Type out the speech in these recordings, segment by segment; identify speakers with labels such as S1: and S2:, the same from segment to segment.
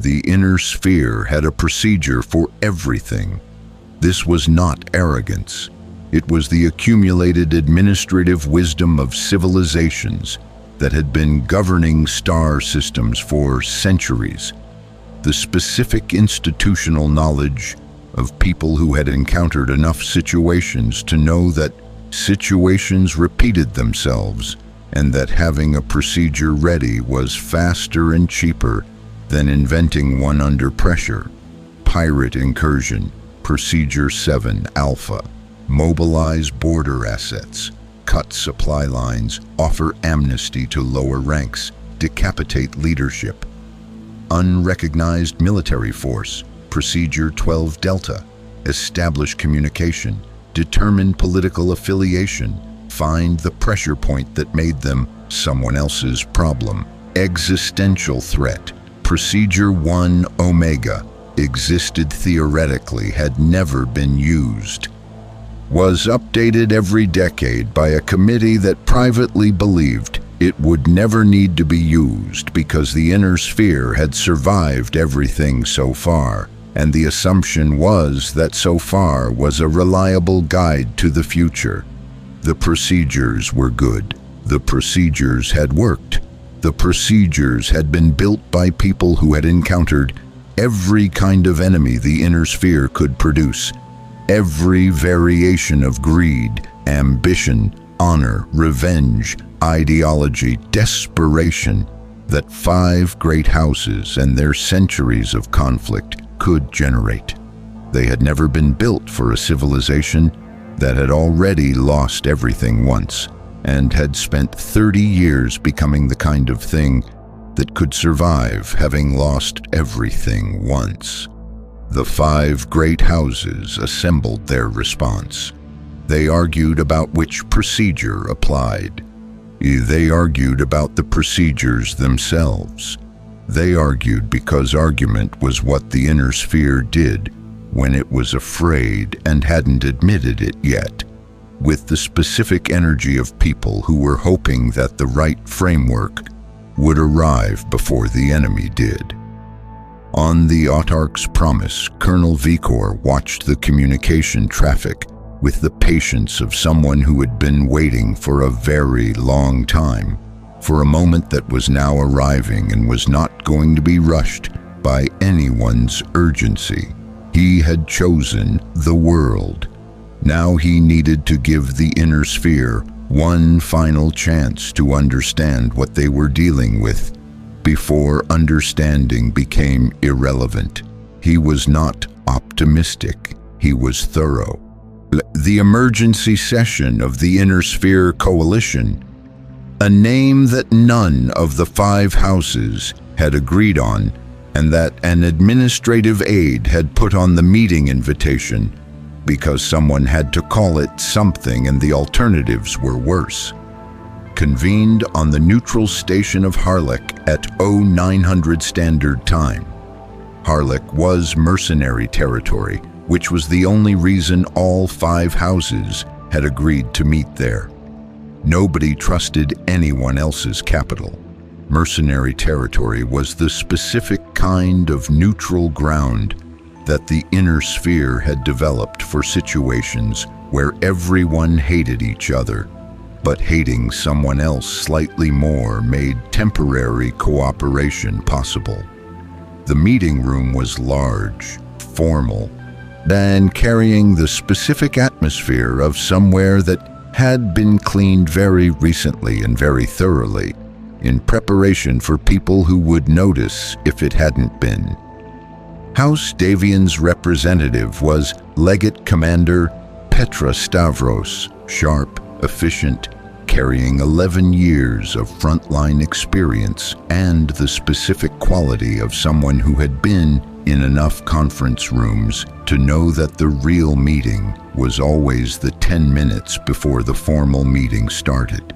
S1: The inner sphere had a procedure for everything. This was not arrogance. It was the accumulated administrative wisdom of civilizations that had been governing star systems for centuries. The specific institutional knowledge of people who had encountered enough situations to know that situations repeated themselves and that having a procedure ready was faster and cheaper than inventing one under pressure. Pirate incursion, Procedure 7 Alpha. Mobilize border assets, cut supply lines, offer amnesty to lower ranks, decapitate leadership. Unrecognized military force, Procedure 12 Delta. Establish communication, determine political affiliation, find the pressure point that made them someone else's problem. Existential threat, Procedure 1 Omega. Existed theoretically, had never been used. Was updated every decade by a committee that privately believed it would never need to be used because the inner sphere had survived everything so far, and the assumption was that so far was a reliable guide to the future. The procedures were good. The procedures had worked. The procedures had been built by people who had encountered every kind of enemy the inner sphere could produce. Every variation of greed, ambition, honor, revenge, ideology, desperation that 5 great houses and their centuries of conflict could generate. They had never been built for a civilization that had already lost everything once and had spent 30 years becoming the kind of thing that could survive having lost everything once. The 5 great houses assembled their response. They argued about which procedure applied. They argued about the procedures themselves. They argued because argument was what the inner sphere did when it was afraid and hadn't admitted it yet, with the specific energy of people who were hoping that the right framework would arrive before the enemy did. On the Autarch's promise, Colonel Vicor watched the communication traffic with the patience of someone who had been waiting for a very long time, for a moment that was now arriving and was not going to be rushed by anyone's urgency. He had chosen the world. Now he needed to give the inner sphere one final chance to understand what they were dealing with before understanding became irrelevant. He was not optimistic, he was thorough. The emergency session of the Inner Sphere Coalition, a name that none of the 5 houses had agreed on and that an administrative aide had put on the meeting invitation because someone had to call it something and the alternatives were worse. Convened on the neutral station of Harlech at 0900 Standard Time. Harlech was mercenary territory, which was the only reason all 5 houses had agreed to meet there. Nobody trusted anyone else's capital. Mercenary territory was the specific kind of neutral ground that the inner sphere had developed for situations where everyone hated each other, but hating someone else slightly more made temporary cooperation possible. The meeting room was large, formal, and carrying the specific atmosphere of somewhere that had been cleaned very recently and very thoroughly, in preparation for people who would notice if it hadn't been. House Davian's representative was Legate Commander Petra Stavros, sharp, efficient, carrying 11 years of frontline experience and the specific quality of someone who had been in enough conference rooms to know that the real meeting was always the 10 minutes before the formal meeting started.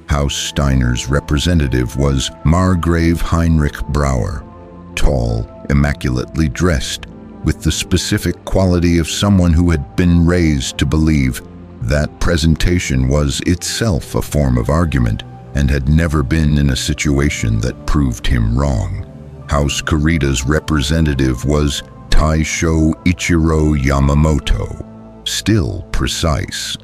S1: House Steiner's representative was Margrave Heinrich Brauer, tall, immaculately dressed, with the specific quality of someone who had been raised to believe that presentation was itself a form of argument and had never been in a situation that proved him wrong. House Kurita's representative was Taisho Ichiro Yamamoto, still precise,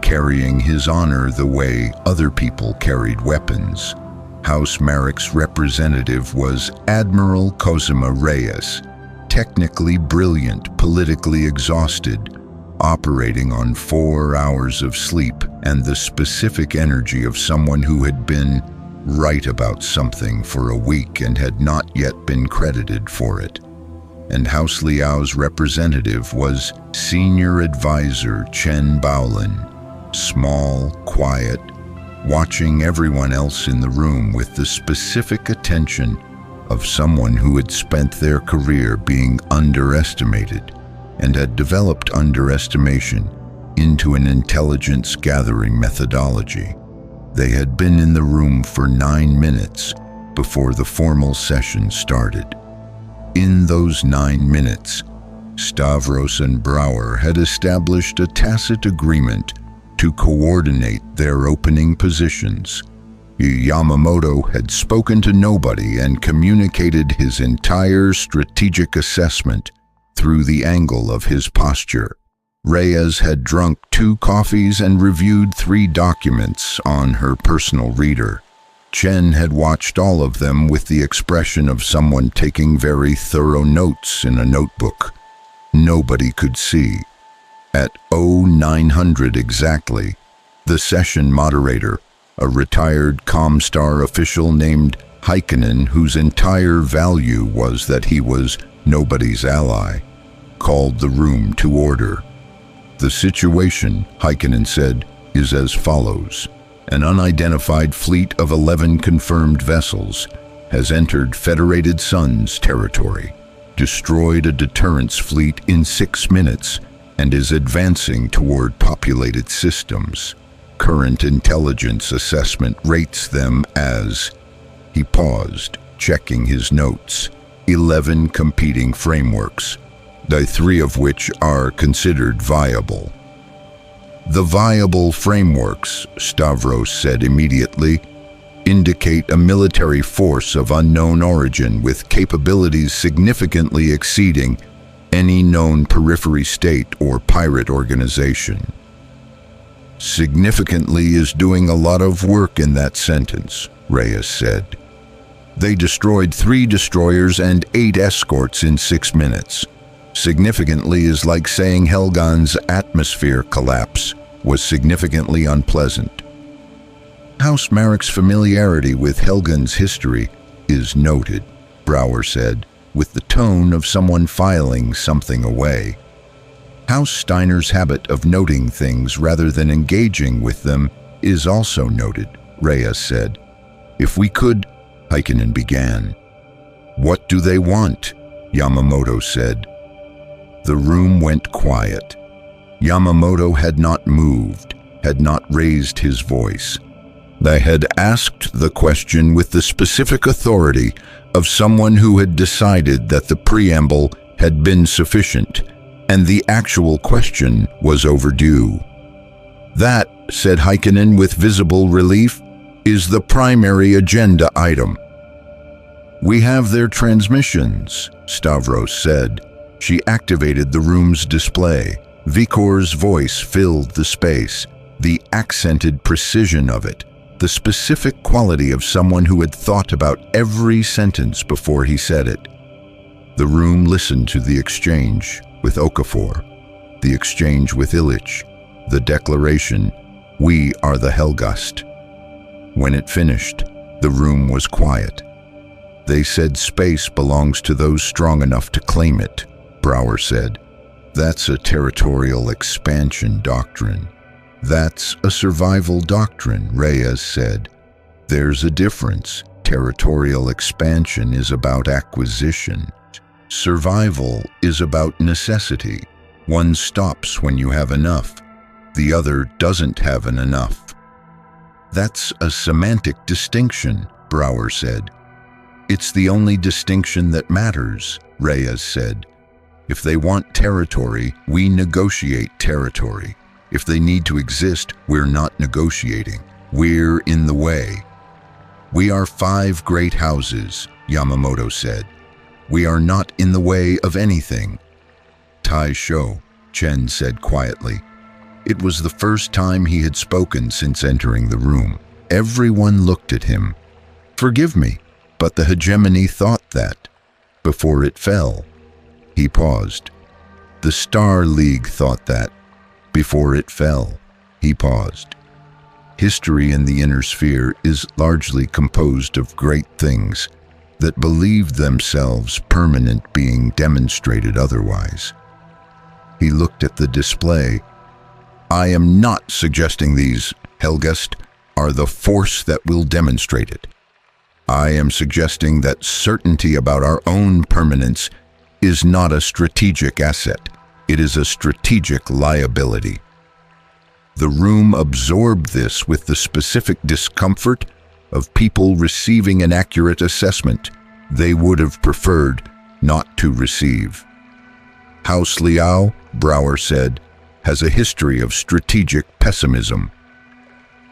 S1: carrying his honor the way other people carried weapons. House Marek's representative was Admiral Cosima Reyes, technically brilliant, politically exhausted, operating on 4 hours of sleep and the specific energy of someone who had been right about something for a week and had not yet been credited for it. And House Liao's representative was Senior Advisor Chen Baolin, small, quiet, watching everyone else in the room with the specific attention of someone who had spent their career being underestimated and had developed underestimation into an intelligence-gathering methodology. They had been in the room for 9 minutes before the formal session started. In those 9 minutes, Stavros and Brower had established a tacit agreement to coordinate their opening positions. Yamamoto had spoken to nobody and communicated his entire strategic assessment through the angle of his posture. Reyes had drunk 2 coffees and reviewed 3 documents on her personal reader. Chen had watched all of them with the expression of someone taking very thorough notes in a notebook. Nobody could see. At 0900 exactly, the session moderator, a retired Comstar official named Heikkinen, whose entire value was that he was nobody's ally, called the room to order. The situation, Heikkinen said, is as follows. An unidentified fleet of 11 confirmed vessels has entered Federated Suns territory, destroyed a deterrence fleet in 6 minutes, and is advancing toward populated systems. Current intelligence assessment rates them as, he paused, checking his notes, 11 competing frameworks, the 3 of which are considered viable. The viable frameworks, Stavros said immediately, indicate a military force of unknown origin with capabilities significantly exceeding any known periphery state or pirate organization. Significantly is doing a lot of work in that sentence, Reyes said. They destroyed 3 destroyers and 8 escorts in 6 minutes. Significantly is like saying Helgon's atmosphere collapse was significantly unpleasant. House Marek's familiarity with Helgon's history is noted, Brower said, with the tone of someone filing something away. House Steiner's habit of noting things rather than engaging with them is also noted, Reyes said. If we could, Heikkinen began. What do they want? Yamamoto said. The room went quiet. Yamamoto had not moved, had not raised his voice. They had asked the question with the specific authority of someone who had decided that the preamble had been sufficient, and the actual question was overdue. That, said Heikkinen with visible relief, is the primary agenda item. We have their transmissions, Stavros said. She activated the room's display. Vikor's voice filled the space, the accented precision of it, the specific quality of someone who had thought about every sentence before he said it. The room listened to the exchange with Okafor, the exchange with Illich, the declaration, "We are the Helghast." When it finished, the room was quiet. They said space belongs to those strong enough to claim it, Brower said. That's a territorial expansion doctrine. That's a survival doctrine, Reyes said. There's a difference. Territorial expansion is about acquisition. Survival is about necessity. One stops when you have enough. The other doesn't have an enough. That's a semantic distinction, Brower said. It's the only distinction that matters, Reyes said. If they want territory, we negotiate territory. If they need to exist, we're not negotiating. We're in the way. We are 5 great houses, Yamamoto said. "We are not in the way of anything." "Tai Shou," Chen said quietly. It was the first time he had spoken since entering the room. Everyone looked at him. "Forgive me, but the hegemony thought that. Before it fell." He paused. "The Star League thought that. Before it fell." He paused. "History in the inner sphere is largely composed of great things that believed themselves permanent, being demonstrated otherwise." He looked at the display. "I am not suggesting these, Helghast, are the force that will demonstrate it. I am suggesting that certainty about our own permanence is not a strategic asset. It is a strategic liability." The room absorbed this with the specific discomfort of people receiving an accurate assessment they would have preferred not to receive. "House Liao," Brower said, "has a history of strategic pessimism."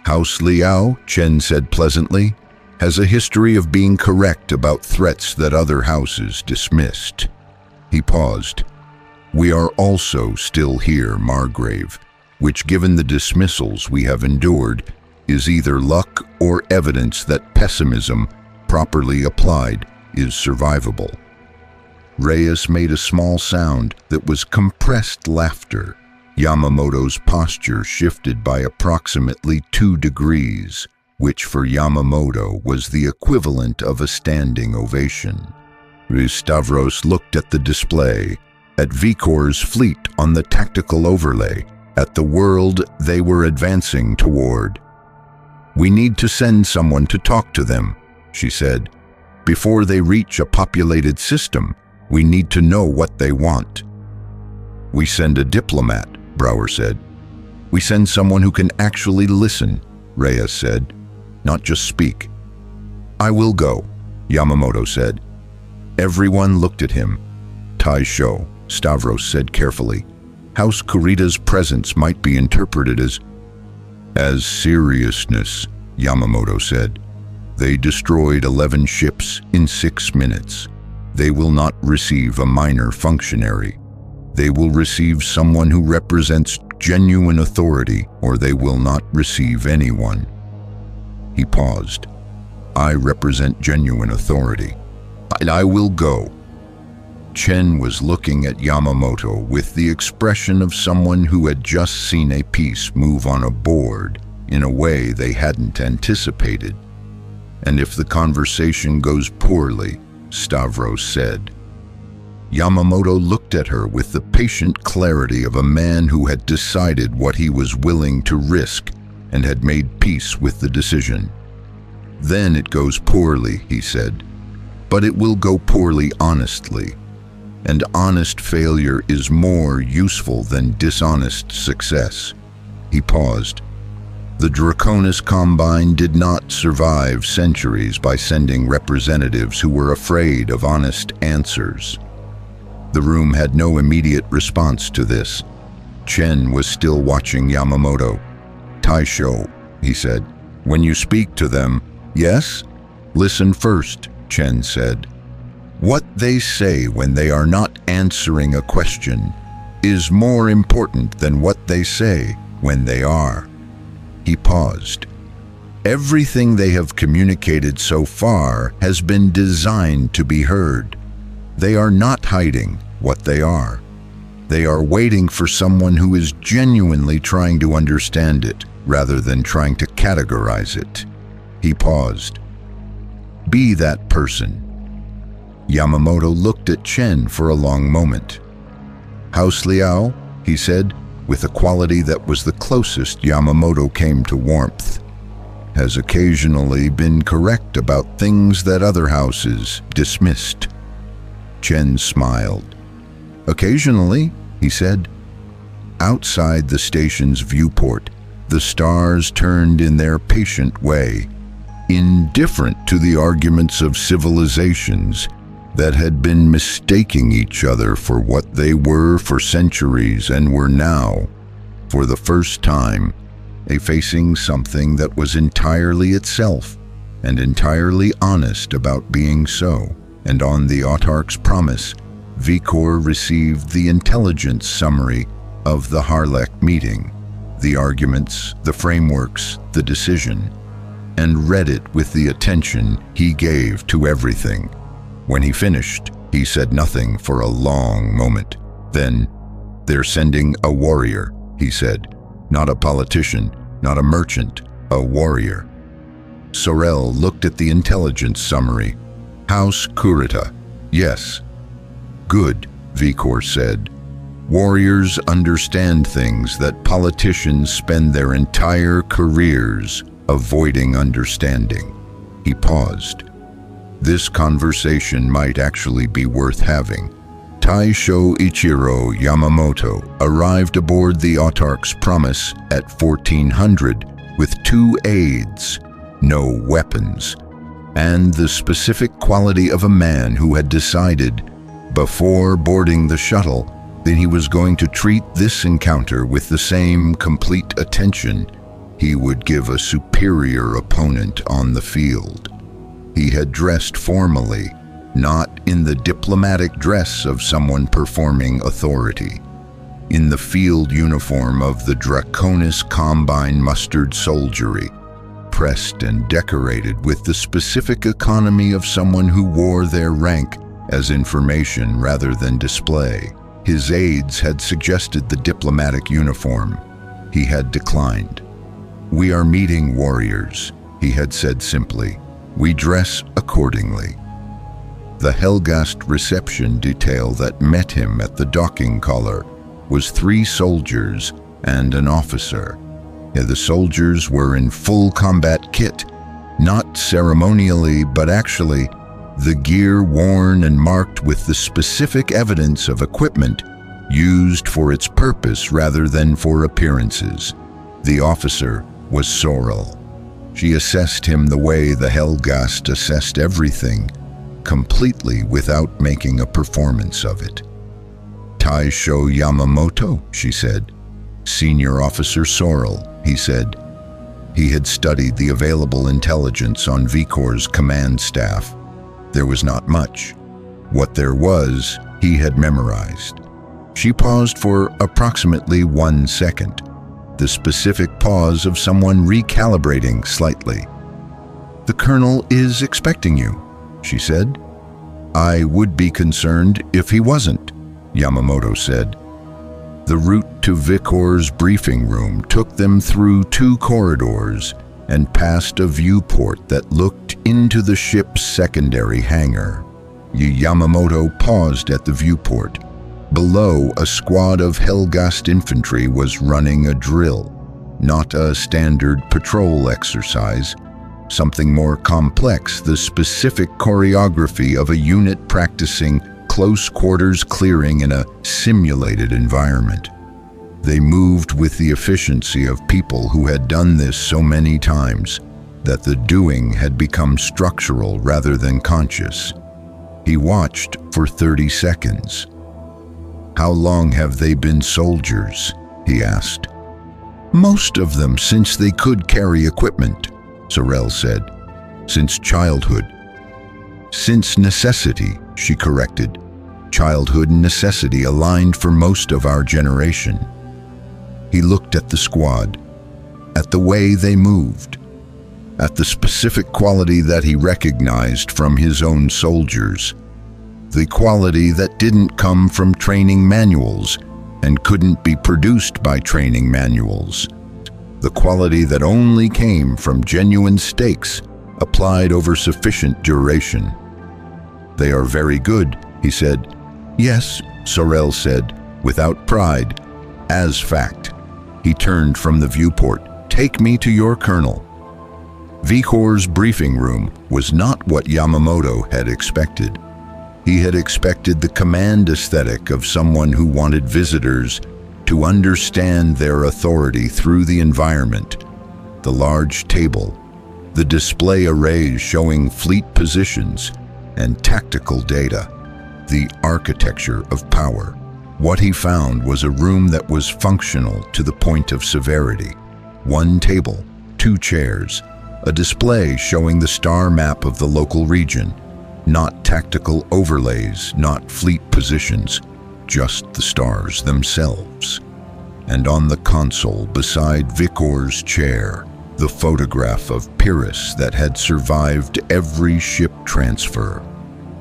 S1: "House Liao," Chen said pleasantly, "has a history of being correct about threats that other houses dismissed." He paused. "We are also still here, Margrave, which, given the dismissals we have endured, is either luck or evidence that pessimism, properly applied, is survivable." Reyes made a small sound that was compressed laughter. Yamamoto's posture shifted by approximately 2 degrees, which for Yamamoto was the equivalent of a standing ovation. Stavros looked at the display, at Vicor's fleet on the tactical overlay, at the world they were advancing toward. "We need to send someone to talk to them," she said. "Before they reach a populated system, we need to know what they want." "We send a diplomat," Brower said. "We send someone who can actually listen," Reyes said, "not just speak." "I will go," Yamamoto said. Everyone looked at him. "Tai Shou," Stavros said carefully. "House Kurita's presence might be interpreted as seriousness," Yamamoto said. "They destroyed 11 ships in 6 minutes. They will not receive a minor functionary. They will receive someone who represents genuine authority, or they will not receive anyone." He paused. "I represent genuine authority, and I will go." Chen was looking at Yamamoto with the expression of someone who had just seen a piece move on a board in a way they hadn't anticipated. "And if the conversation goes poorly," Stavros said. Yamamoto looked at her with the patient clarity of a man who had decided what he was willing to risk and had made peace with the decision. "Then it goes poorly," he said. "But it will go poorly honestly. And honest failure is more useful than dishonest success." He paused. "The Draconis Combine did not survive centuries by sending representatives who were afraid of honest answers." The room had no immediate response to this. Chen was still watching Yamamoto. "Tai Shou," he said, "when you speak to them—" "Yes? Listen first," Chen said. "What they say when they are not answering a question is more important than what they say when they are." He paused. "Everything they have communicated so far has been designed to be heard. They are not hiding what they are. They are waiting for someone who is genuinely trying to understand it rather than trying to categorize it." He paused. "Be that person." Yamamoto looked at Chen for a long moment. "House Liao," he said, with a quality that was the closest Yamamoto came to warmth, "has occasionally been correct about things that other houses dismissed." Chen smiled. "Occasionally," he said. Outside the station's viewport, the stars turned in their patient way, indifferent to the arguments of civilizations that had been mistaking each other for what they were for centuries and were now, for the first time, facing something that was entirely itself, and entirely honest about being so. And on the autarch's promise, Vikor received the intelligence summary of the Harlech meeting, the arguments, the frameworks, the decision, and read it with the attention he gave to everything. When he finished, he said nothing for a long moment. Then, "They're sending a warrior," he said. "Not a politician, not a merchant, a warrior." Sorel looked at the intelligence summary. "House Kurita, yes." "Good," Vikor said. "Warriors understand things that politicians spend their entire careers avoiding understanding." He paused. This conversation might actually be worth having. Taisho Ichiro Yamamoto arrived aboard the Autarch's Promise at 1400 with 2 aides, no weapons, and the specific quality of a man who had decided, before boarding the shuttle, that he was going to treat this encounter with the same complete attention he would give a superior opponent on the field. He had dressed formally, not in the diplomatic dress of someone performing authority. In the field uniform of the Draconis Combine Mustard Soldiery, pressed and decorated with the specific economy of someone who wore their rank as information rather than display. His aides had suggested the diplomatic uniform. He had declined. "We are meeting warriors," he had said simply. "We dress accordingly." The Helghast reception detail that met him at the docking collar was 3 soldiers and an officer. The soldiers were in full combat kit, not ceremonially, but actually, the gear worn and marked with the specific evidence of equipment used for its purpose rather than for appearances. The officer was Sorel. She assessed him the way the Helghast assessed everything, completely without making a performance of it. "Taisho Yamamoto," she said. "Senior Officer Sorel," he said. He had studied the available intelligence on Vikor's command staff. There was not much. What there was, he had memorized. She paused for approximately 1 second, the specific pause of someone recalibrating slightly. "The Colonel is expecting you," she said. "I would be concerned if he wasn't," Yamamoto said. The route to Vikor's briefing room took them through 2 corridors and past a viewport that looked into the ship's secondary hangar. Yamamoto paused at the viewport. Below, a squad of Helghast infantry was running a drill, not a standard patrol exercise, something more complex, the specific choreography of a unit practicing close quarters clearing in a simulated environment. They moved with the efficiency of people who had done this so many times that the doing had become structural rather than conscious. He watched for 30 seconds. "How long have they been soldiers?" he asked. "Most of them since they could carry equipment," Sorel said. "Since childhood." "Since necessity," she corrected. "Childhood and necessity aligned for most of our generation." He looked at the squad, at the way they moved, at the specific quality that he recognized from his own soldiers, the quality that didn't come from training manuals and couldn't be produced by training manuals, the quality that only came from genuine stakes applied over sufficient duration. "They are very good," he said. "Yes," Sorel said, without pride, as fact. He turned from the viewport. "Take me to your colonel." Vikor's briefing room was not what Yamamoto had expected. He had expected the command aesthetic of someone who wanted visitors to understand their authority through the environment, the large table, the display arrays showing fleet positions and tactical data, the architecture of power. What he found was a room that was functional to the point of severity. 1 table, 2 chairs, a display showing the star map of the local region, not tactical overlays, not fleet positions, just the stars themselves. And on the console beside Vicor's chair, the photograph of Pyrrhus that had survived every ship transfer.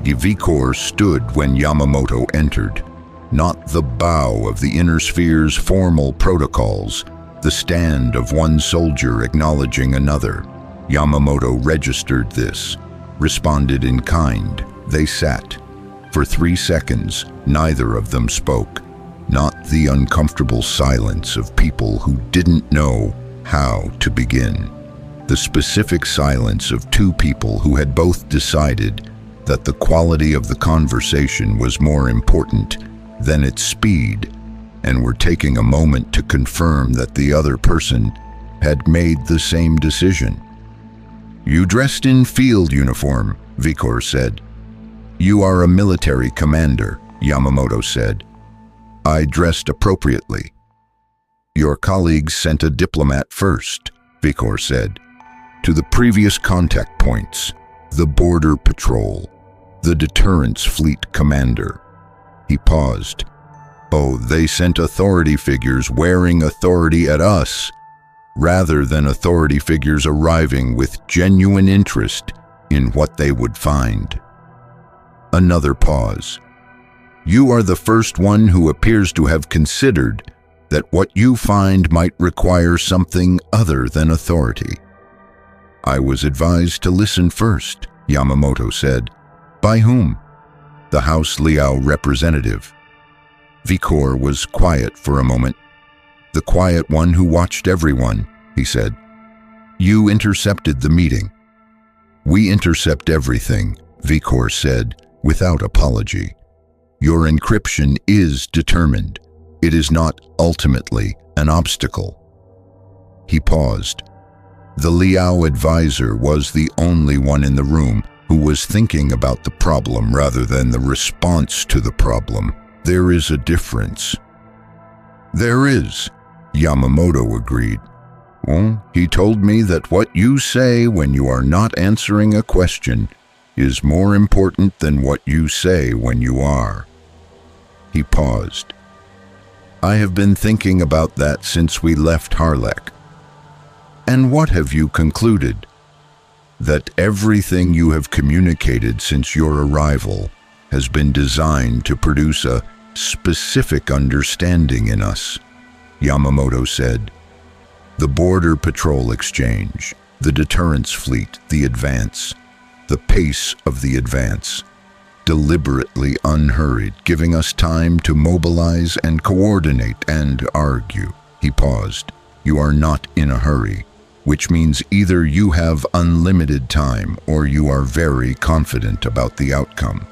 S1: Vicor stood when Yamamoto entered, not the bow of the inner sphere's formal protocols, the stand of one soldier acknowledging another. Yamamoto registered this, responded in kind. They sat. For 3 seconds, neither of them spoke, not the uncomfortable silence of people who didn't know how to begin. The specific silence of two people who had both decided that the quality of the conversation was more important than its speed, and were taking a moment to confirm that the other person had made the same decision. "You dressed in field uniform," Vicor said. "You are a military commander," Yamamoto said. "I dressed appropriately." "Your colleagues sent a diplomat first," Vicor said, "to the previous contact points, the border patrol, the deterrence fleet commander." He paused. "Oh, they sent authority figures wearing authority at us, rather than authority figures arriving with genuine interest in what they would find." Another pause. "You are the first one who appears to have considered that what you find might require something other than authority." "I was advised to listen first," Yamamoto said. "By whom?" "The House Liao representative." Vicor was quiet for a moment. "The quiet one who watched everyone," he said. "You intercepted the meeting." "We intercept everything," Vicor said, without apology. "Your encryption is determined. It is not ultimately an obstacle." He paused. The Liao advisor was the only one in the room who was thinking about the problem rather than the response to the problem. "There is a difference." "There is," Yamamoto agreed. "Well, he told me that what you say when you are not answering a question is more important than what you say when you are." He paused. "I have been thinking about that since we left Harlech." "And what have you concluded?" "That everything you have communicated since your arrival has been designed to produce a specific understanding in us," Yamamoto said. "The border patrol exchange, the deterrence fleet, the advance, the pace of the advance, deliberately unhurried, giving us time to mobilize and coordinate and argue." He paused. "You are not in a hurry, which means either you have unlimited time or you are very confident about the outcome.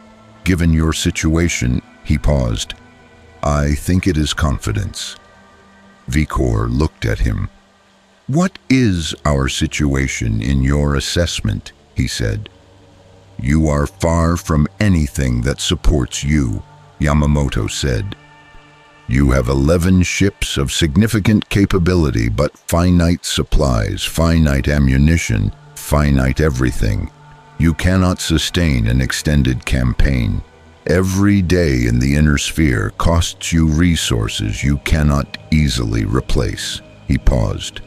S1: Given your situation," he paused, "I think it is confidence." Vicor looked at him. "What is our situation in your assessment?" he said. "You are far from anything that supports you," Yamamoto said. "You have 11 ships of significant capability, but finite supplies, finite ammunition, finite everything. You cannot sustain an extended campaign. Every day in the inner sphere costs you resources you cannot easily replace." He paused.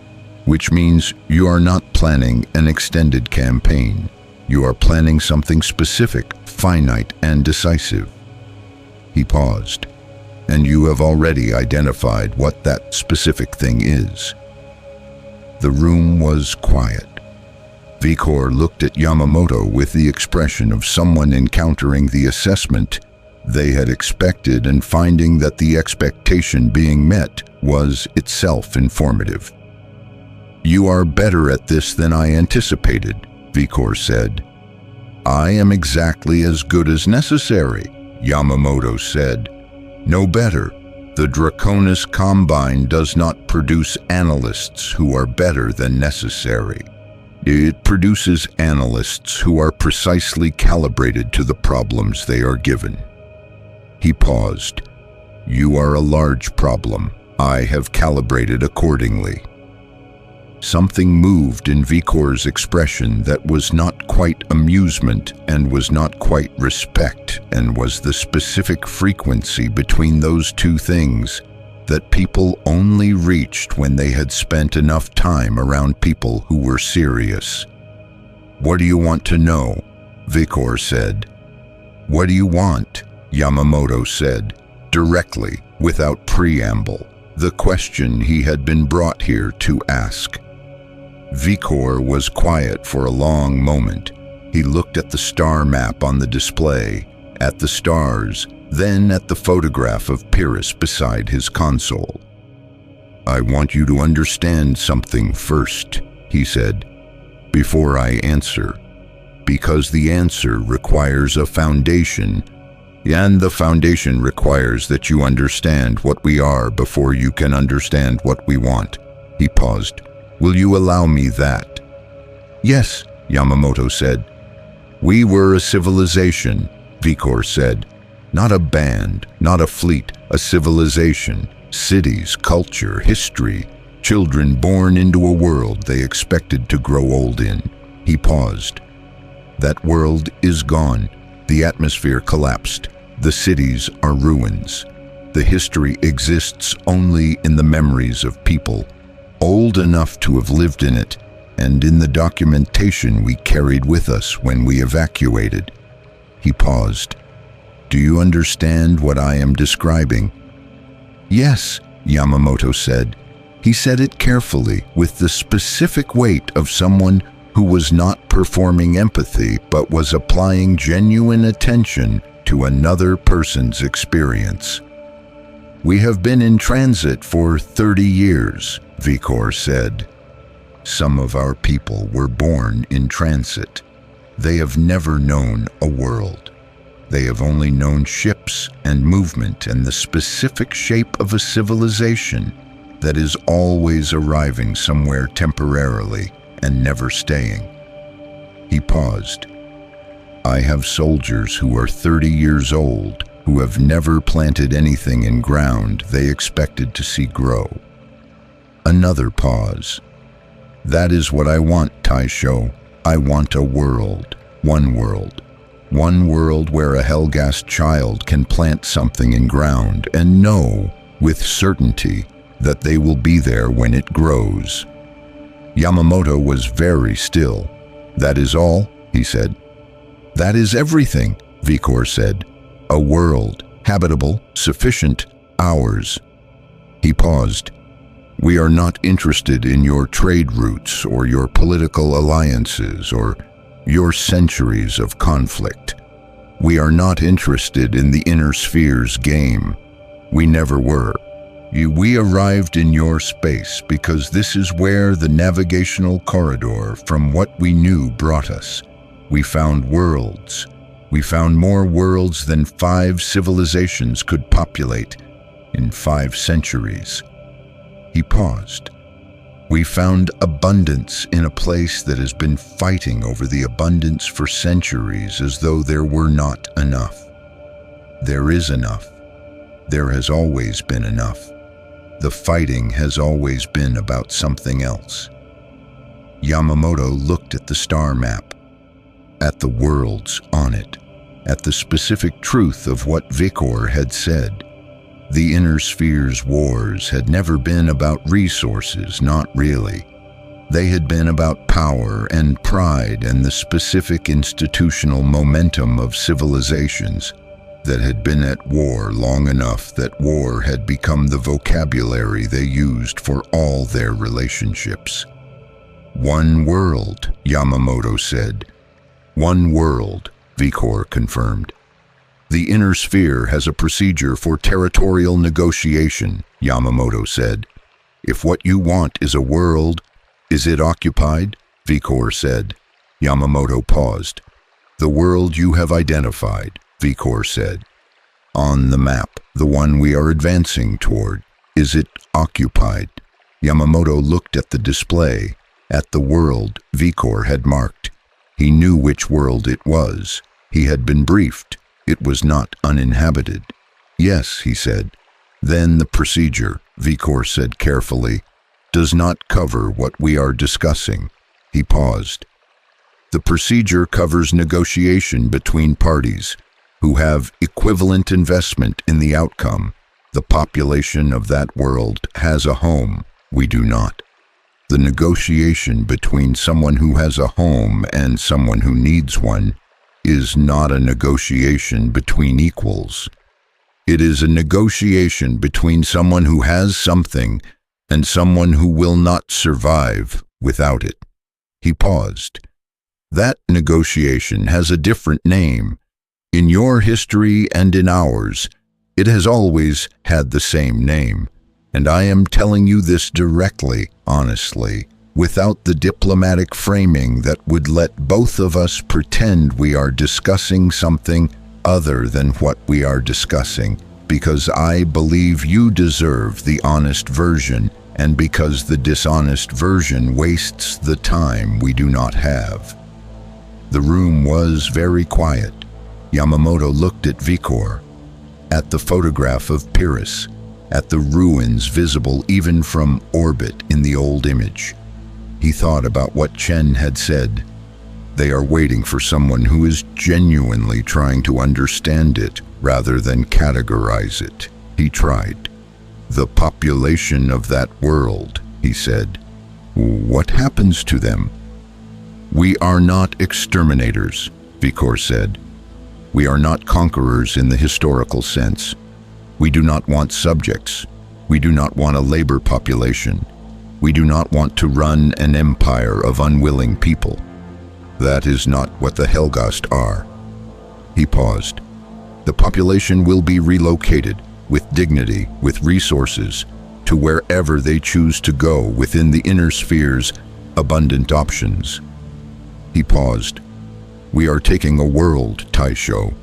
S1: "Which means you are not planning an extended campaign. You are planning something specific, finite, and decisive." He paused. "And you have already identified what that specific thing is." The room was quiet. Vicor looked at Yamamoto with the expression of someone encountering the assessment they had expected and finding that the expectation being met was itself informative. "You are better at this than I anticipated," Vicor said. "I am exactly as good as necessary," Yamamoto said. "No better. The Draconis Combine does not produce analysts who are better than necessary. It produces analysts who are precisely calibrated to the problems they are given." He paused. "You are a large problem. I have calibrated accordingly." Something moved in Vicor's expression that was not quite amusement and was not quite respect, and was the specific frequency between those two things that people only reached when they had spent enough time around people who were serious. "What do you want to know?" Vicor said. "What do you want?" Yamamoto said, directly, without preamble, the question he had been brought here to ask. Vicor was quiet for a long moment. He looked at the star map on the display, at the stars, then at the photograph of Pyrrhus beside his console. "I want you to understand something first," he said, "before I answer, because the answer requires a foundation, and the foundation requires that you understand what we are before you can understand what we want." He paused. "Will you allow me that?" "Yes," Yamamoto said. "We were a civilization," Vicor said. "Not a band, not a fleet, a civilization. Cities, culture, history, children born into a world they expected to grow old in." He paused. "That world is gone. The atmosphere collapsed. The cities are ruins. The history exists only in the memories of people, old enough to have lived in it, and in the documentation we carried with us when we evacuated." He paused. "Do you understand what I am describing?" "Yes," Yamamoto said. He said it carefully, with the specific weight of someone who was not performing empathy but was applying genuine attention to another person's experience. "We have been in transit for 30 years, Vicor said. "Some of our people were born in transit. They have never known a world. They have only known ships and movement and the specific shape of a civilization that is always arriving somewhere temporarily and never staying." He paused. "I have soldiers who are 30 years old who have never planted anything in ground they expected to see grow." Another pause. "That is what I want, Taisho. I want a world. One world. One world where a Helghast child can plant something in ground and know, with certainty, that they will be there when it grows." Yamamoto was very still. "That is all?" he said. "That is everything," Vicor said. "A world, habitable, sufficient, ours." He paused. "We are not interested in your trade routes or your political alliances or your centuries of conflict. We are not interested in the inner sphere's game. We never were. We arrived in your space because this is where the navigational corridor from what we knew brought us. We found worlds. We found more worlds than 5 civilizations could populate in 5 centuries." He paused. "We found abundance in a place that has been fighting over the abundance for centuries as though there were not enough. There is enough. There has always been enough. The fighting has always been about something else." Yamamoto looked at the star map, at the worlds on it, at the specific truth of what Vicor had said. The inner sphere's wars had never been about resources, not really. They had been about power and pride and the specific institutional momentum of civilizations that had been at war long enough that war had become the vocabulary they used for all their relationships. "One world," Yamamoto said. "One world," Vicor confirmed. "The inner sphere has a procedure for territorial negotiation," Yamamoto said. "If what you want is a world, is it occupied?" Vicor said. Yamamoto paused. "The world you have identified," Vicor said. "On the map, the one we are advancing toward, is it occupied?" Yamamoto looked at the display, at the world Vicor had marked. He knew which world it was. He had been briefed. It was not uninhabited. "Yes," he said. "Then the procedure," Vicor said carefully. does not cover what we are discussing." He paused. "The procedure covers negotiation between parties who have equivalent investment in the outcome. The population of that world has a home. We do not. The negotiation between someone who has a home and someone who needs one is not a negotiation between equals. It is a negotiation between someone who has something and someone who will not survive without it." He paused. "That negotiation has a different name. In your history and in ours, it has always had the same name. And I am telling you this directly, honestly, without the diplomatic framing that would let both of us pretend we are discussing something other than what we are discussing, because I believe you deserve the honest version, and because the dishonest version wastes the time we do not have." The room was very quiet. Yamamoto looked at Vikor, at the photograph of Pyrrhus, at the ruins visible even from orbit in the old image. He thought about what Chen had said. They are waiting for someone who is genuinely trying to understand it rather than categorize it. He tried. "The population of that world," he said. "What happens to them?" "We are not exterminators," Vikor said. "We are not conquerors in the historical sense. We do not want subjects. We do not want a labor population. We do not want to run an empire of unwilling people. That is not what the Helghast are." He paused. "The population will be relocated with dignity, with resources, to wherever they choose to go within the inner sphere's abundant options." He paused. "We are taking a world, Taisho.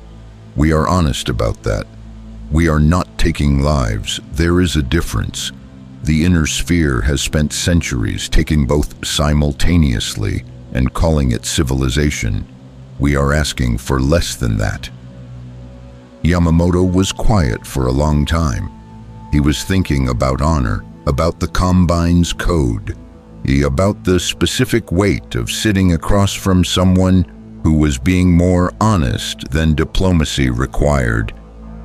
S1: We are honest about that. We are not taking lives. There is a difference. The inner sphere has spent centuries taking both simultaneously and calling it civilization. We are asking for less than that." Yamamoto was quiet for a long time. He was thinking about honor, about the Combine's code, about the specific weight of sitting across from someone who was being more honest than diplomacy required,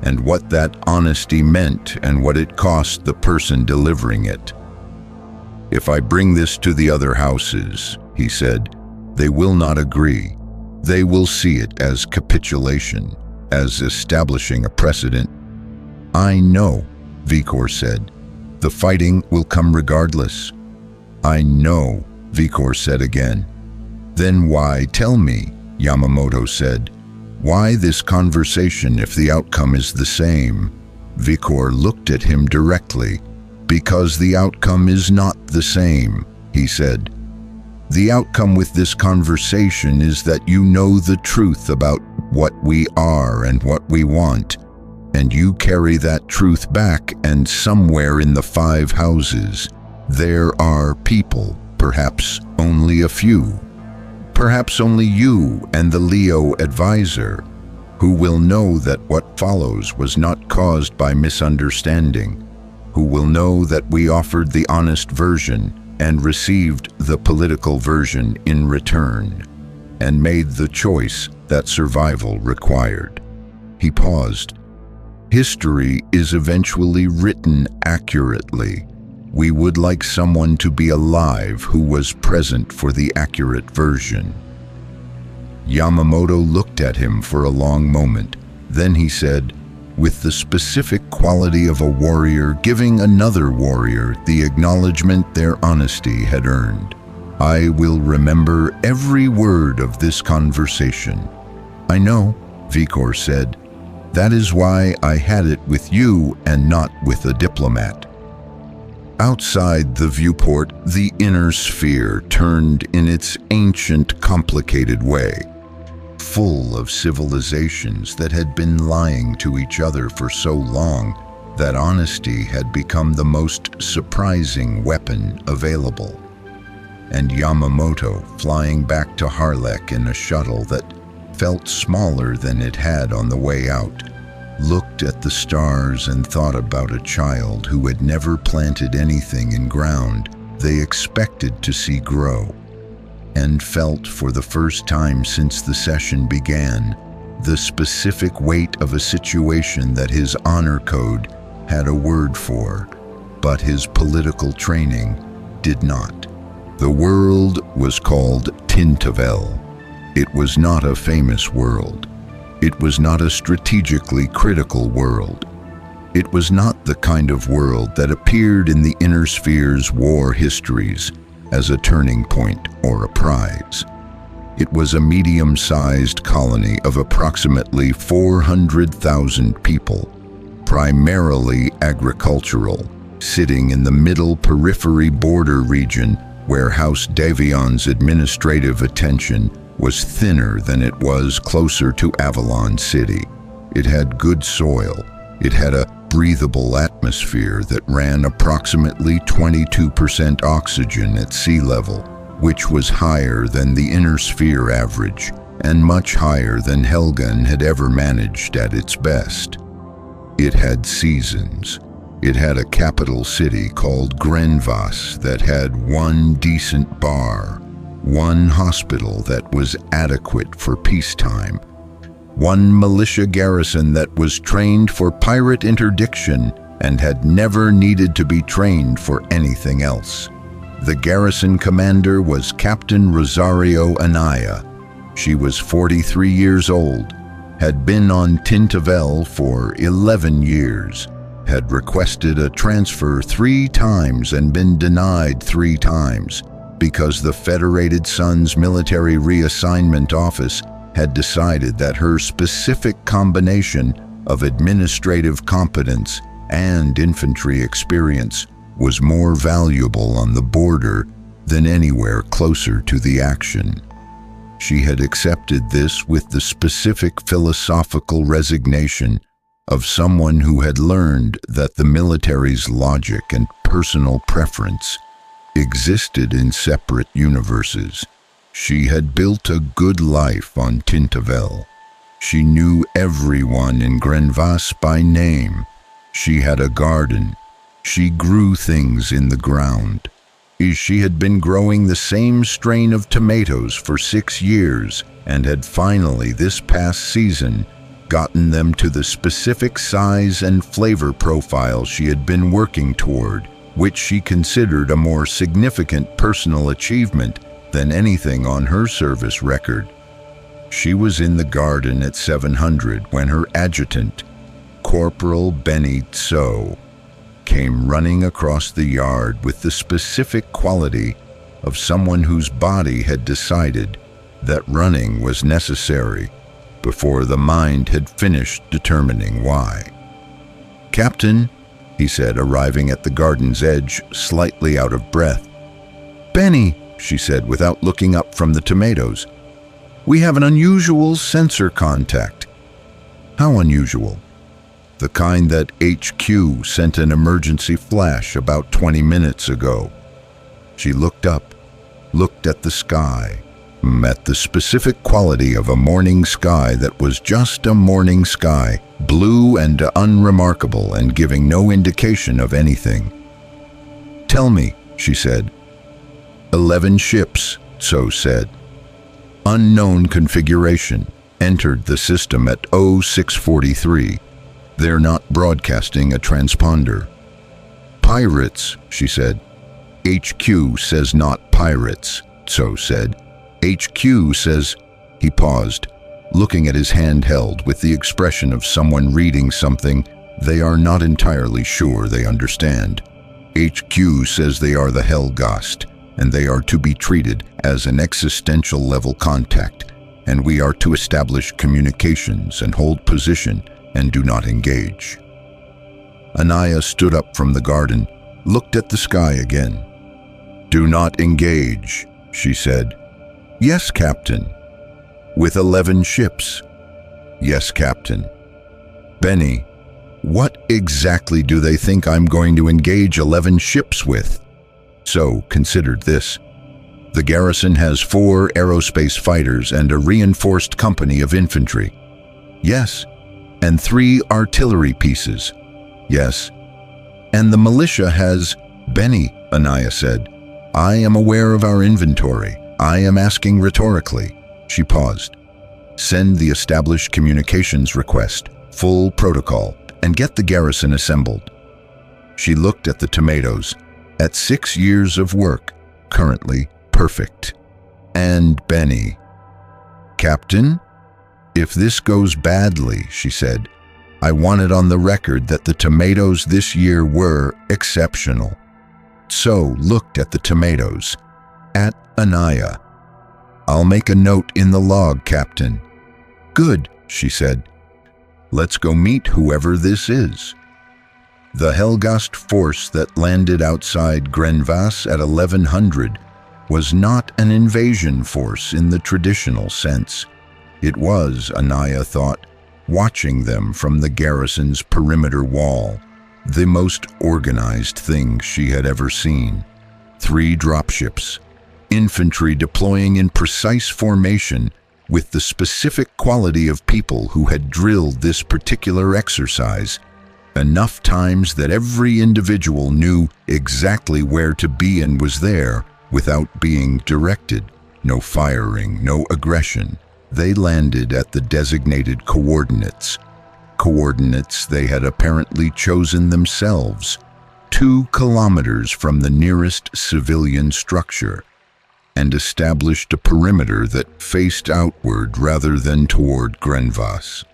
S1: and what that honesty meant and what it cost the person delivering it. "If I bring this to the other houses," he said, "they will not agree. They will see it as capitulation, as establishing a precedent." "I know," Vikor said. "The fighting will come regardless." "I know," Vikor said again. "Then why tell me?" Yamamoto said. "Why this conversation if the outcome is the same?" Vikor looked at him directly. "Because the outcome is not the same," he said. "The outcome with this conversation is that you know the truth about what we are and what we want, and you carry that truth back, and somewhere in the 5 houses, there are people, perhaps only a few, perhaps only you and the Leo advisor, who will know that what follows was not caused by misunderstanding, who will know that we offered the honest version and received the political version in return, and made the choice that survival required." He paused. "History is eventually written accurately. We would like someone to be alive who was present for the accurate version." Yamamoto looked at him for a long moment. Then he said, with the specific quality of a warrior giving another warrior the acknowledgement their honesty had earned, "I will remember every word of this conversation." "I know," Vikor said. "That is why I had it with you and not with a diplomat." Outside the viewport, the inner sphere turned in its ancient, complicated way, full of civilizations that had been lying to each other for so long that honesty had become the most surprising weapon available. And Yamamoto, flying back to Harlech in a shuttle that felt smaller than it had on the way out, looked at the stars and thought about a child who had never planted anything in ground they expected to see grow, and felt for the first time since the session began the specific weight of a situation that his honor code had a word for, but his political training did not. The world was called Tintavel. It was not a famous world. It was not a strategically critical world. It was not the kind of world that appeared in the Inner Sphere's war histories as a turning point or a prize. It was a medium-sized colony of approximately 400,000 people, primarily agricultural, sitting in the middle periphery border region where House Davion's administrative attention was thinner than it was closer to Avalon City. It had good soil. It had a breathable atmosphere that ran approximately 22% oxygen at sea level, which was higher than the Inner Sphere average and much higher than Helghast had ever managed at its best. It had seasons. It had a capital city called Grenvas that had one decent bar, one hospital that was adequate for peacetime, one militia garrison that was trained for pirate interdiction and had never needed to be trained for anything else. The garrison commander was Captain Rosario Anaya. She was 43 years old, had been on Tintavel for 11 years, had requested a transfer 3 times and been denied 3 times because the Federated Sun's Military Reassignment Office had decided that her specific combination of administrative competence and infantry experience was more valuable on the border than anywhere closer to the action. She had accepted this with the specific philosophical resignation of someone who had learned that the military's logic and personal preference existed in separate universes. She had built a good life on Tintavel. She knew everyone in Grenvas by name. She had a garden. She grew things in the ground. She had been growing the same strain of tomatoes for 6 years and had finally, this past season, gotten them to the specific size and flavor profile she had been working toward, which she considered a more significant personal achievement than anything on her service record. She was in the garden at 700 when her adjutant, Corporal Benny Tso, came running across the yard with the specific quality of someone whose body had decided that running was necessary before the mind had finished determining why. "Captain," he said, arriving at the garden's edge, slightly out of breath. "Benny," she said without looking up from the tomatoes, "we have an unusual sensor contact." "How unusual?" "The kind that HQ sent an emergency flash about 20 minutes ago." She looked up, looked at the sky, at the specific quality of a morning sky that was just a morning sky, blue and unremarkable and giving no indication of anything. "Tell me," she said. 11 ships, Tso said. "Unknown configuration, entered the system at 0643. They're not broadcasting a transponder." "Pirates," she said. "HQ says not pirates," Tso said. "HQ says..." He paused, looking at his handheld with the expression of someone reading something they are not entirely sure they understand. "HQ says they are the Helghast, and they are to be treated as an existential level contact, and we are to establish communications and hold position and do not engage." Anaya stood up from the garden, looked at the sky again. "Do not engage," she said. "Yes, Captain." "With 11 ships?" "Yes, Captain." "Benny, what exactly do they think I'm going to engage 11 ships with?" So considered this. "The garrison has 4 aerospace fighters and a reinforced company of infantry." "Yes." "And 3 artillery pieces." "Yes." "And the militia has..." "Benny," Anaya said, I am aware of our inventory. I am asking rhetorically. She paused. Send the established communications request, full protocol, and get the garrison assembled. She looked at the tomatoes. At 6 years of work, currently perfect. And Benny. Captain, if this goes badly, she said, I want it on the record that the tomatoes this year were exceptional. So looked at the tomatoes, at Anaya. I'll make a note in the log, Captain. Good, she said. Let's go meet whoever this is. The Helghast force that landed outside Grenvas at 1100 was not an invasion force in the traditional sense. It was, Anaya thought, watching them from the garrison's perimeter wall, the most organized thing she had ever seen. 3 dropships, infantry deploying in precise formation with the specific quality of people who had drilled this particular exercise enough times that every individual knew exactly where to be and was there without being directed. No firing, no aggression. They landed at the designated coordinates. Coordinates they had apparently chosen themselves, 2 kilometers from the nearest civilian structure, and established a perimeter that faced outward rather than toward Grenvas.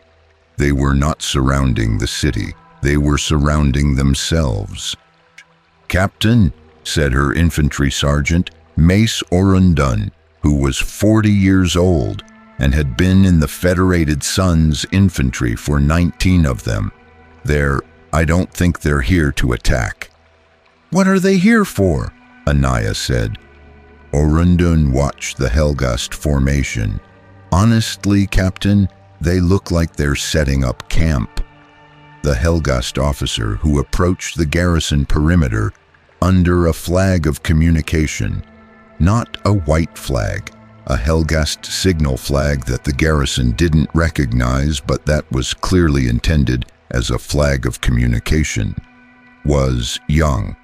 S1: They were not surrounding the city. They were surrounding themselves. Captain, said her infantry sergeant, Mace Orundun, who was 40 years old and had been in the Federated Sons infantry for 19 of them. I don't think they're here to attack. What are they here for? Anaya said. Orundun watched the Helghast formation. Honestly, Captain, they look like they're setting up camp. The Helghast officer who approached the garrison perimeter under a flag of communication, not a white flag, a Helghast signal flag that the garrison didn't recognize but that was clearly intended as a flag of communication, was young,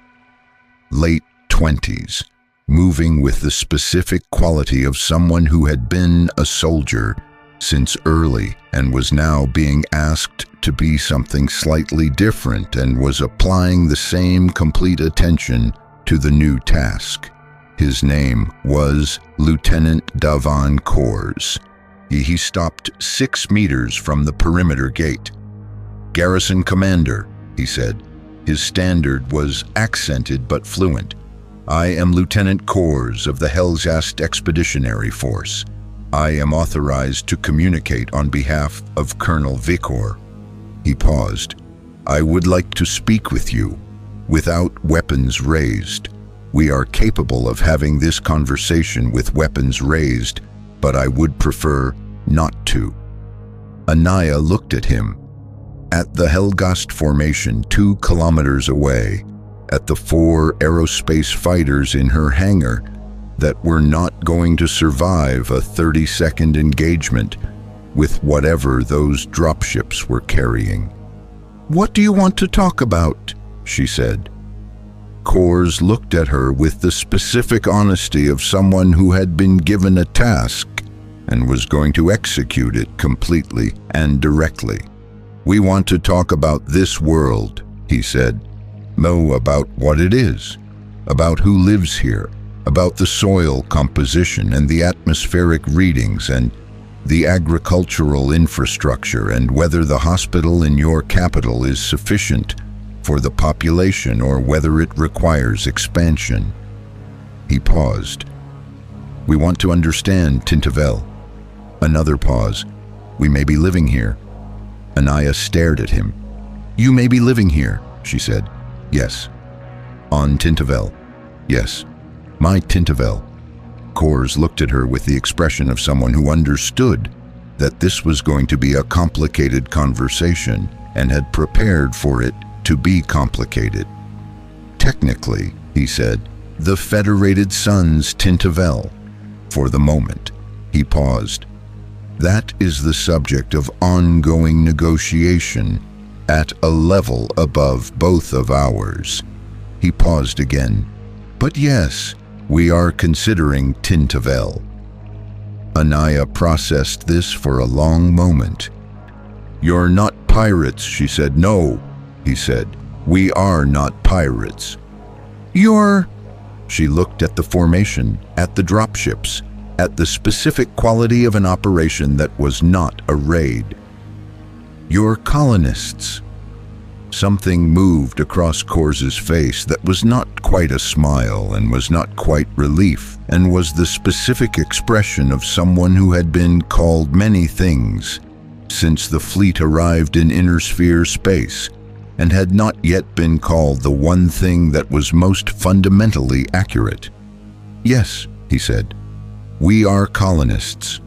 S1: late 20s, moving with the specific quality of someone who had been a soldier since early and was now being asked to be something slightly different and was applying the same complete attention to the new task. His name was Lieutenant Davan Kors. He stopped 6 meters from the perimeter gate. Garrison commander, he said. His standard was accented but fluent. I am Lieutenant Kors of the Helghast Expeditionary Force. I am authorized to communicate on behalf of Colonel Vikor. He paused. I would like to speak with you, without weapons raised. We are capable of having this conversation with weapons raised, but I would prefer not to. Anaya looked at him. At the Helghast formation 2 kilometers away, at the 4 aerospace fighters in her hangar that were not going to survive a 30-second engagement with whatever those dropships were carrying. What do you want to talk about? She said. Kors looked at her with the specific honesty of someone who had been given a task and was going to execute it completely and directly. We want to talk about this world, he said. Know about what it is, about who lives here, about the soil composition and the atmospheric readings and the agricultural infrastructure and whether the hospital in your capital is sufficient for the population or whether it requires expansion. He paused. We want to understand Tintavel. Another pause. We may be living here. Anaya stared at him. You may be living here, she said. Yes. On Tintavel. Yes. My Tintavel. Kors looked at her with the expression of someone who understood that this was going to be a complicated conversation and had prepared for it to be complicated. Technically, he said, the Federated Sons Tintavel. For the moment, he paused. That is the subject of ongoing negotiation at a level above both of ours. He paused again. But yes, We are considering Tintavel. Anaya processed this for a long moment. You're not pirates, she said. No, he said. We are not pirates. You're... She looked at the formation, at the dropships, at the specific quality of an operation that was not a raid. You're colonists. Something moved across Kors's face that was not quite a smile and was not quite relief, and was the specific expression of someone who had been called many things since the fleet arrived in inner sphere space, and had not yet been called the one thing that was most fundamentally accurate. Yes, he said. We are colonists.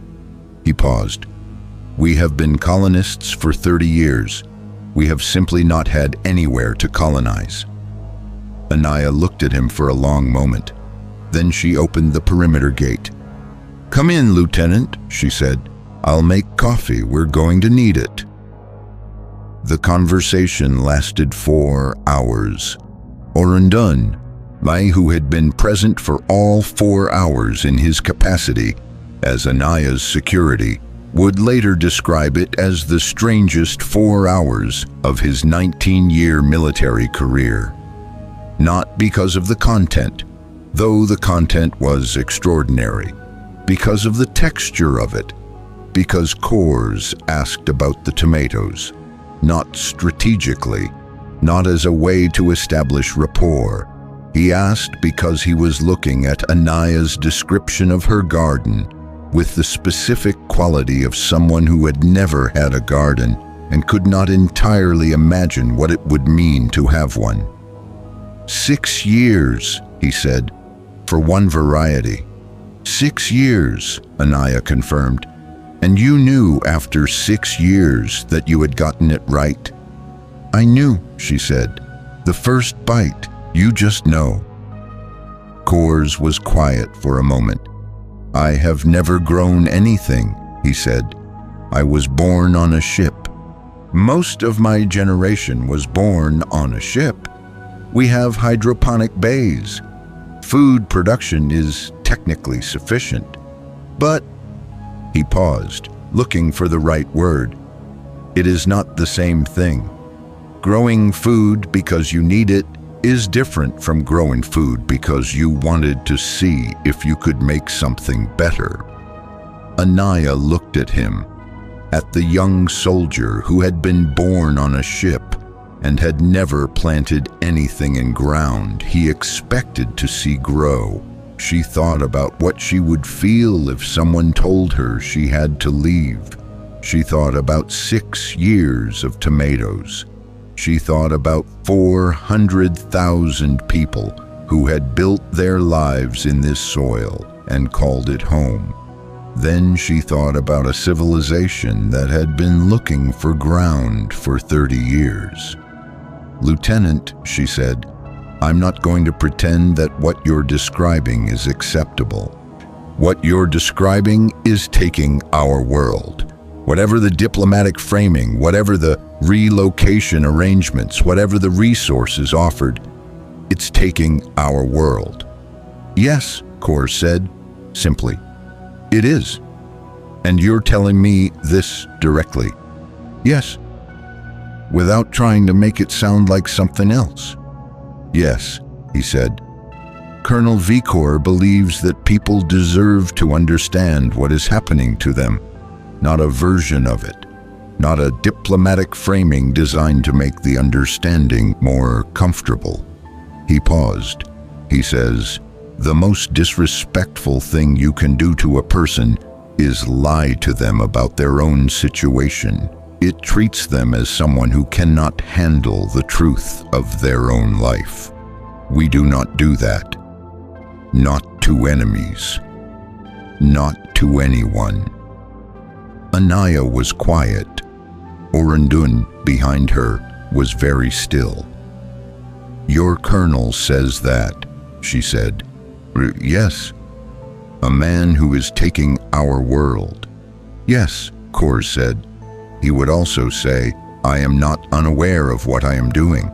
S1: He paused. We have been colonists for 30 years. We have simply not had anywhere to colonize. Anaya looked at him for a long moment. Then she opened the perimeter gate. Come in, Lieutenant, she said. I'll make coffee. We're going to need it. The conversation lasted 4 hours. Orundun, who had been present for all 4 hours in his capacity as Anaya's security, would later describe it as the strangest 4 hours of his 19-year military career. Not because of the content, though the content was extraordinary, because of the texture of it, because Kors asked about the tomatoes, not strategically, not as a way to establish rapport. He asked because he was looking at Anaya's description of her garden with the specific quality of someone who had never had a garden and could not entirely imagine what it would mean to have one. 6 years, he said, for one variety. 6 years, Anaya confirmed. And you knew after 6 years that you had gotten it right? I knew, she said. The first bite, you just know. Kors was quiet for a moment. I have never grown anything, he said. I was born on a ship. Most of my generation was born on a ship. We have hydroponic bays. Food production is technically sufficient. But, he paused, looking for the right word. It is not the same thing. Growing food because you need it is different from growing food because you wanted to see if you could make something better. Anaya looked at him, at the young soldier who had been born on a ship and had never planted anything in ground he expected to see grow. She thought about what she would feel if someone told her she had to leave. She thought about 6 years of tomatoes. She thought about 400,000 people who had built their lives in this soil and called it home. Then she thought about a civilization that had been looking for ground for 30 years. Lieutenant, she said, I'm not going to pretend that what you're describing is acceptable. What you're describing is taking our world. Whatever the diplomatic framing, whatever the relocation arrangements, whatever the resources offered, it's taking our world. Yes, Kors said, simply. It is. And you're telling me this directly. Yes. Without trying to make it sound like something else. Yes, he said. Colonel Vikor believes that people deserve to understand what is happening to them, not a version of it, not a diplomatic framing designed to make the understanding more comfortable. He paused. He says, the most disrespectful thing you can do to a person is lie to them about their own situation. It treats them as someone who cannot handle the truth of their own life. We do not do that. Not to enemies. Not to anyone. Anaya was quiet. Orundun, behind her, was very still. Your colonel says that, she said. Yes. A man who is taking our world. Yes, Kors said. He would also say, I am not unaware of what I am doing.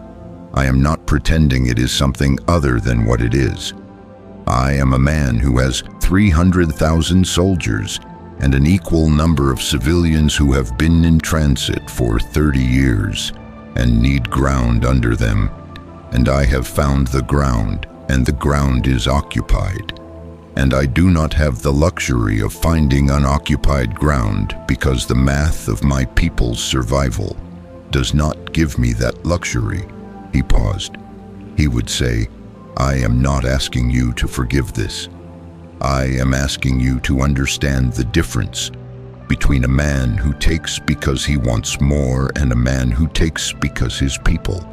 S1: I am not pretending it is something other than what it is. I am a man who has 300,000 soldiers and an equal number of civilians who have been in transit for 30 years and need ground under them. And I have found the ground, and the ground is occupied. And I do not have the luxury of finding unoccupied ground because the math of my people's survival does not give me that luxury. He paused. He would say, I am not asking you to forgive this. I am asking you to understand the difference between a man who takes because he wants more and a man who takes because his people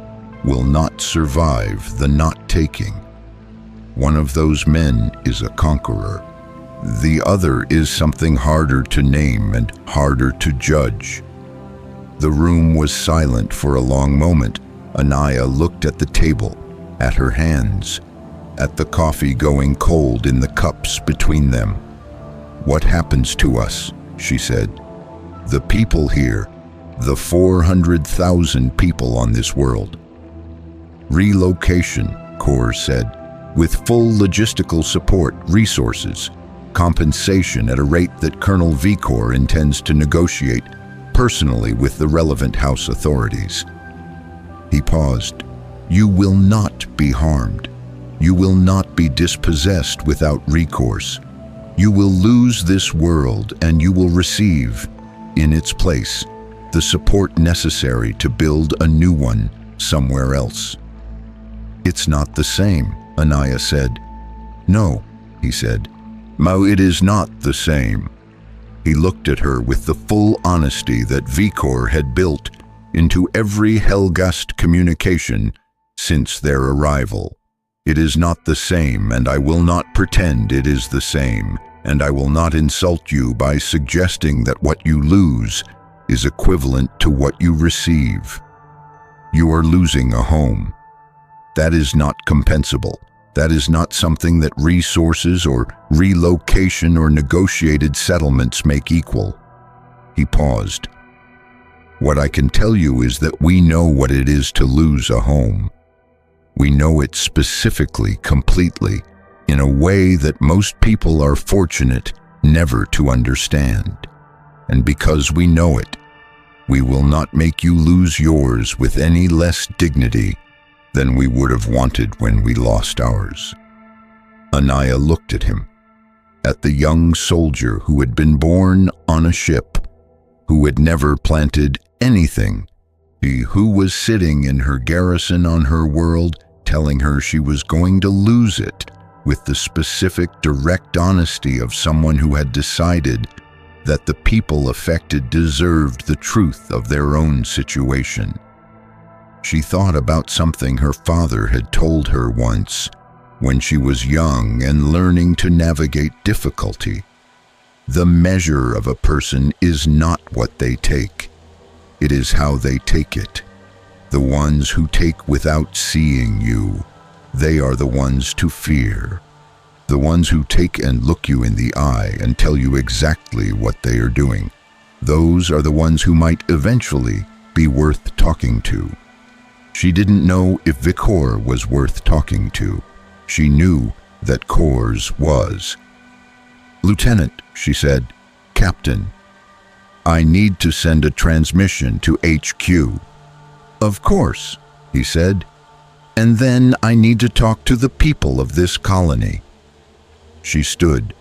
S1: will not survive the not taking. One of those men is a conqueror. The other is something harder to name and harder to judge. The room was silent for a long moment. Anaya looked at the table, at her hands, at the coffee going cold in the cups between them. What happens to us, she said. The people here, the 400,000 people on this world. Relocation, Kor said, with full logistical support, resources, compensation at a rate that Colonel Vikor intends to negotiate personally with the relevant house authorities. He paused. You will not be harmed. You will not be dispossessed without recourse. You will lose this world and you will receive, in its place, the support necessary to build a new one somewhere else. It's not the same, Anaya said. No, he said. No, it is not the same. He looked at her with the full honesty that Vikor had built into every Helghast communication since their arrival. It is not the same, and I will not pretend it is the same, and I will not insult you by suggesting that what you lose is equivalent to what you receive. You are losing a home. That is not compensable. That is not something that resources or relocation or negotiated settlements make equal. He paused. What I can tell you is that we know what it is to lose a home. We know it specifically, completely, in a way that most people are fortunate never to understand. And because we know it, we will not make you lose yours with any less dignity than we would have wanted when we lost ours. Anaya looked at him, at the young soldier who had been born on a ship, who had never planted anything, who was sitting in her garrison on her world, telling her she was going to lose it, with the specific, direct honesty of someone who had decided that the people affected deserved the truth of their own situation. She thought about something her father had told her once, when she was young and learning to navigate difficulty. The measure of a person is not what they take. It is how they take it. The ones who take without seeing you, they are the ones to fear. The ones who take and look you in the eye and tell you exactly what they are doing, those are the ones who might eventually be worth talking to. She didn't know if Vikor was worth talking to. She knew that Kor's was. Lieutenant, she said, Captain, I need to send a transmission to HQ. Of course, he said, and then I need to talk to the people of this colony. She stood.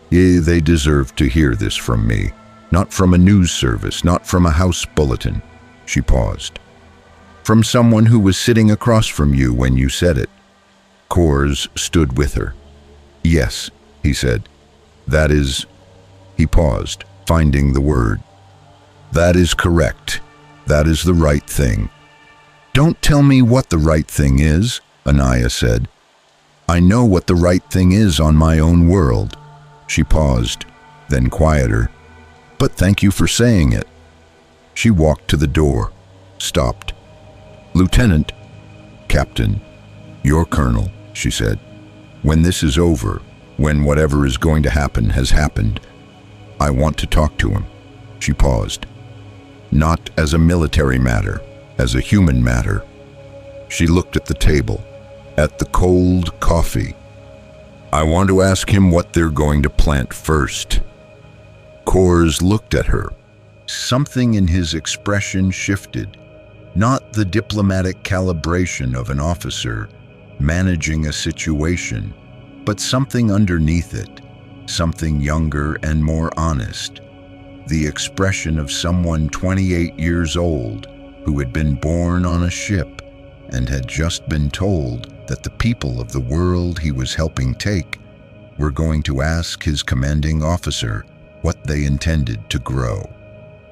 S1: They deserve to hear this from me, not from a news service, not from a house bulletin. She paused. From someone who was sitting across from you when you said it. Kors stood with her. Yes, he said. That is... He paused, finding the word. That is correct. That is the right thing. Don't tell me what the right thing is, Anaya said. I know what the right thing is on my own world. She paused, then quieter. But thank you for saying it. She walked to the door, stopped. Lieutenant, Captain, your colonel, she said. When this is over, when whatever is going to happen has happened, I want to talk to him. She paused. Not as a military matter, as a human matter. She looked at the table, at the cold coffee. I want to ask him what they're going to plant first." Kors looked at her. Something in his expression shifted. Not the diplomatic calibration of an officer managing a situation, but something underneath it, something younger and more honest. The expression of someone 28 years old who had been born on a ship and had just been told that the people of the world he was helping take were going to ask his commanding officer what they intended to grow.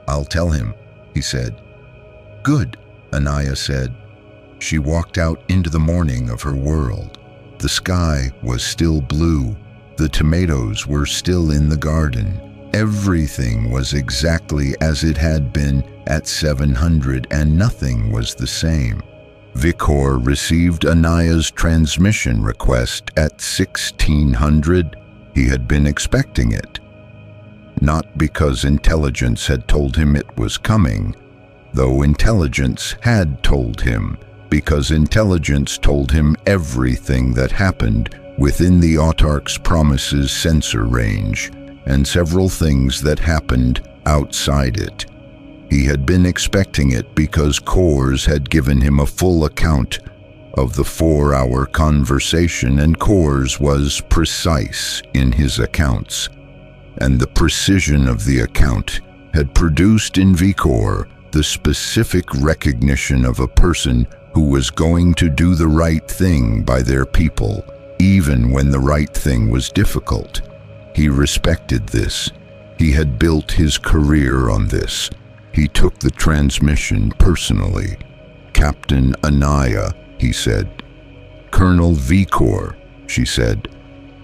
S1: "I'll tell him," he said. "Good," Anaya said. She walked out into the morning of her world. The sky was still blue. The tomatoes were still in the garden. Everything was exactly as it had been at 700, and nothing was the same. Vikor received Anaya's transmission request at 1600. He had been expecting it. Not because intelligence had told him it was coming, though intelligence had told him, because intelligence told him everything that happened within the Autarch's promises sensor range, and several things that happened outside it. He had been expecting it because Kors had given him a full account of the 4-hour conversation, and Kors was precise in his accounts. And the precision of the account had produced in Vikor the specific recognition of a person who was going to do the right thing by their people, even when the right thing was difficult. He respected this. He had built his career on this. He took the transmission personally. "Captain Anaya," he said. "Colonel Vikor," she said.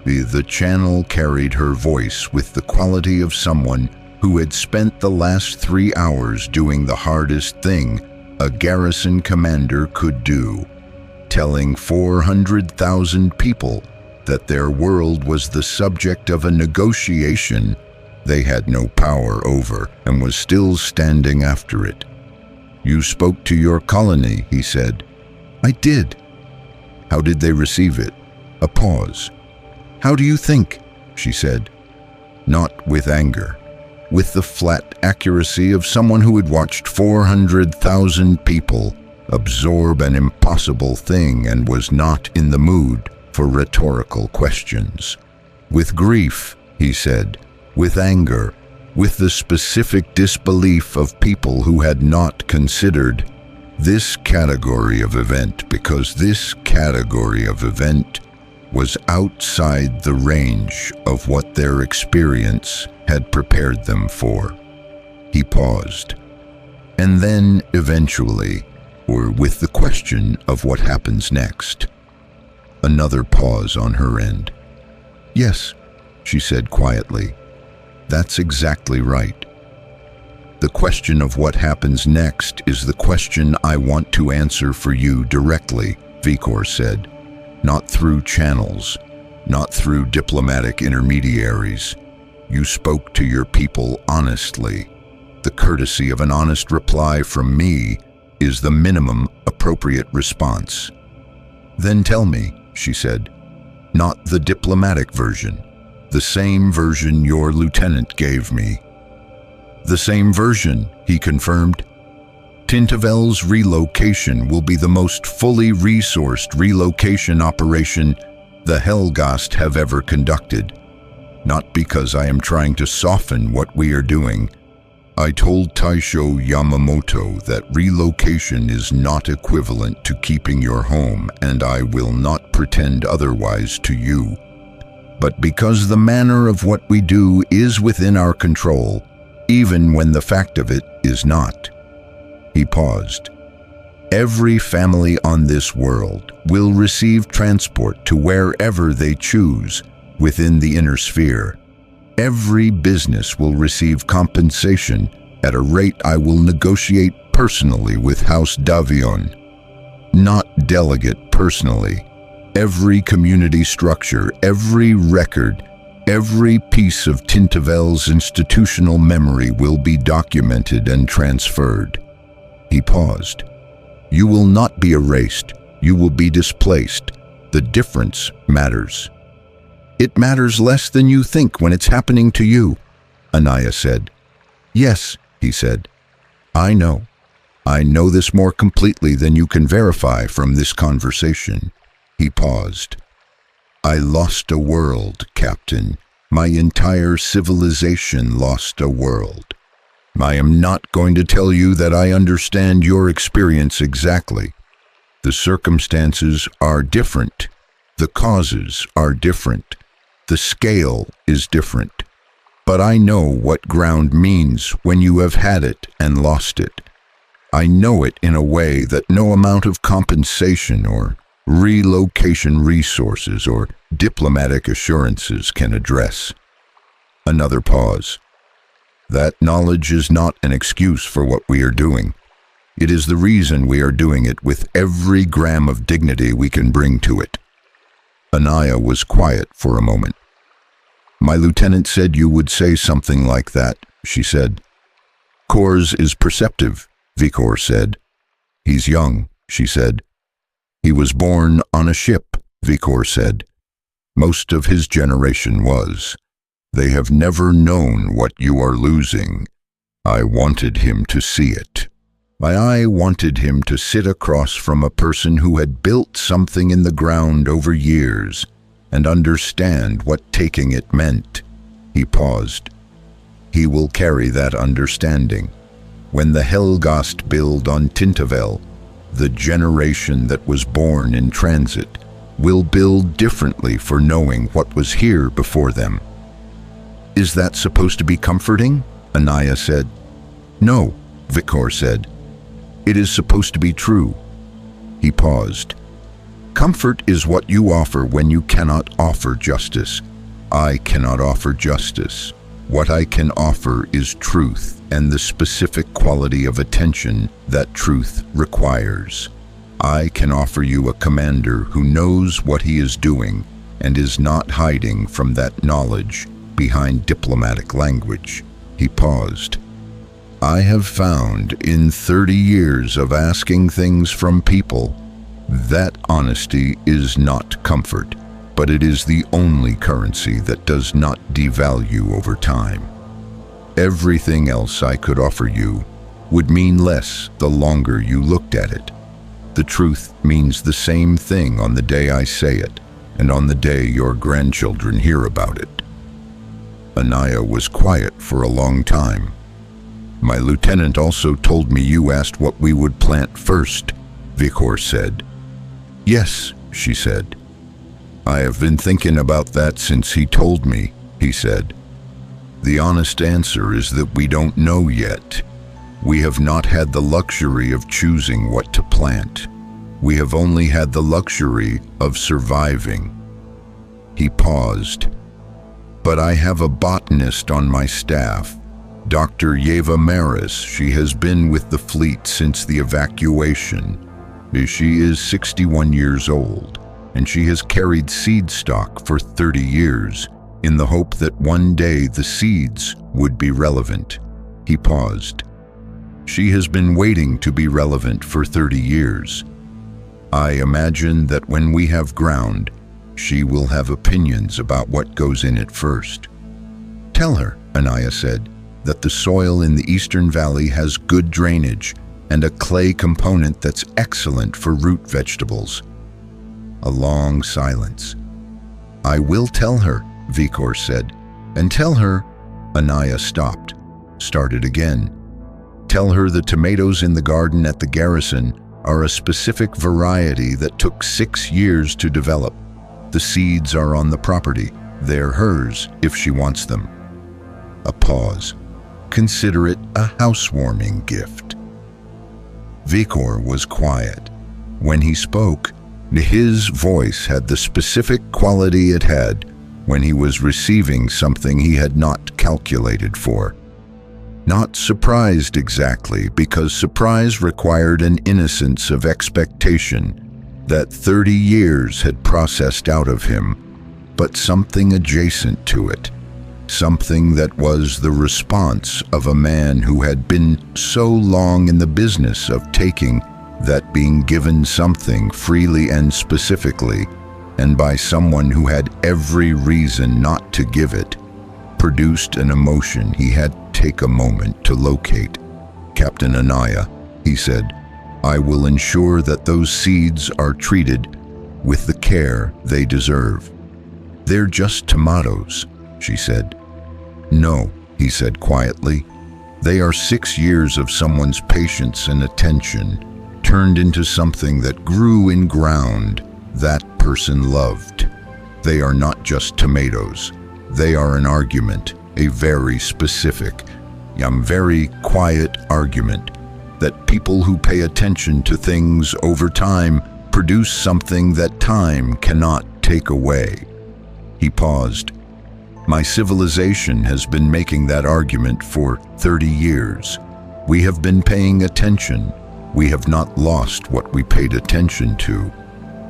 S1: The channel carried her voice with the quality of someone who had spent the last 3 hours doing the hardest thing a garrison commander could do, telling 400,000 people that their world was the subject of a negotiation they had no power over and was still standing after it. "You spoke to your colony," he said. "I did." "How did they receive it?" A pause. "How do you think?" she said. Not with anger, with the flat accuracy of someone who had watched 400,000 people absorb an impossible thing and was not in the mood for rhetorical questions. "With grief," he said, "with anger, with the specific disbelief of people who had not considered this category of event, because this category of event was outside the range of what their experience had prepared them for." He paused. "And then, eventually, or with the question of what happens next." Another pause on her end. "Yes," she said quietly. "That's exactly right. The question of what happens next is the question I want to answer for you directly," Vikor said. "Not through channels, not through diplomatic intermediaries. You spoke to your people honestly. The courtesy of an honest reply from me is the minimum appropriate response." "Then tell me," she said. "Not the diplomatic version. The same version your lieutenant gave me." "The same version," he confirmed. "Tintavel's relocation will be the most fully resourced relocation operation the Helghast have ever conducted. Not because I am trying to soften what we are doing. I told Taisho Yamamoto that relocation is not equivalent to keeping your home, and I will not pretend otherwise to you. But because the manner of what we do is within our control, even when the fact of it is not." He paused. "Every family on this world will receive transport to wherever they choose within the inner sphere. Every business will receive compensation at a rate I will negotiate personally with House Davion. Not delegate personally. Every community structure, every record, every piece of Tintavel's institutional memory will be documented and transferred." He paused. "You will not be erased. You will be displaced. The difference matters." It matters less than you think when it's happening to you, Anaya said. Yes, he said. I know. I know this more completely than you can verify from this conversation. He paused. I lost a world, Captain. My entire civilization lost a world. I am not going to tell you that I understand your experience exactly. The circumstances are different. The causes are different. The scale is different. But I know what ground means when you have had it and lost it. I know it in a way that no amount of compensation or relocation resources or diplomatic assurances can address. Another pause. That knowledge is not an excuse for what we are doing. It is the reason we are doing it with every gram of dignity we can bring to it. Anaya was quiet for a moment. My lieutenant said you would say something like that, she said. Kors is perceptive, Vikor said. He's young, she said. He was born on a ship, Vikor said. Most of his generation was. They have never known what you are losing. I wanted him to see it. I wanted him to sit across from a person who had built something in the ground over years and understand what taking it meant. He paused. He will carry that understanding. When the Helghast build on Tintavel, the generation that was born in transit will build differently for knowing what was here before them. Is that supposed to be comforting? Anaya said. No, Vikor said. It is supposed to be true. He paused. Comfort is what you offer when you cannot offer justice. I cannot offer justice. What I can offer is truth and the specific quality of attention that truth requires. I can offer you a commander who knows what he is doing and is not hiding from that knowledge behind diplomatic language. He paused. I have found in 30 years of asking things from people that honesty is not comfort, but it is the only currency that does not devalue over time. Everything else I could offer you would mean less the longer you looked at it. The truth means the same thing on the day I say it, and on the day your grandchildren hear about it. Anaya was quiet for a long time. My lieutenant also told me you asked what we would plant first, Vikor said. Yes, she said. I have been thinking about that since he told me, he said. The honest answer is that we don't know yet. We have not had the luxury of choosing what to plant. We have only had the luxury of surviving. He paused. But I have a botanist on my staff, Dr. Yeva Maris. She has been with the fleet since the evacuation. She is 61 years old, and she has carried seed stock for 30 years in the hope that one day the seeds would be relevant. He paused. She has been waiting to be relevant for 30 years. I imagine that when we have ground, she will have opinions about what goes in it first. Tell her, Anaya said, that the soil in the Eastern Valley has good drainage and a clay component that's excellent for root vegetables. A long silence. I will tell her, Vikor said. And tell her, Anaya stopped, started again. Tell her the tomatoes in the garden at the garrison are a specific variety that took 6 years to develop. The seeds are on the property. They're hers if she wants them. A pause. Consider it a housewarming gift. Vikor was quiet. When he spoke, his voice had the specific quality it had when he was receiving something he had not calculated for. Not surprised exactly, because surprise required an innocence of expectation that 30 years had processed out of him, but something adjacent to it. Something that was the response of a man who had been so long in the business of taking that being given something freely and specifically and by someone who had every reason not to give it, produced an emotion he had to take a moment to locate. "Captain Anaya," he said, "I will ensure that those seeds are treated with the care they deserve." "They're just tomatoes," she said. "No," he said quietly. "They are 6 years of someone's patience and attention, turned into something that grew in ground that person loved. They are not just tomatoes. They are an argument, a very specific, very quiet argument, that people who pay attention to things over time produce something that time cannot take away." He paused. "My civilization has been making that argument for 30 years. We have been paying attention. We have not lost what we paid attention to.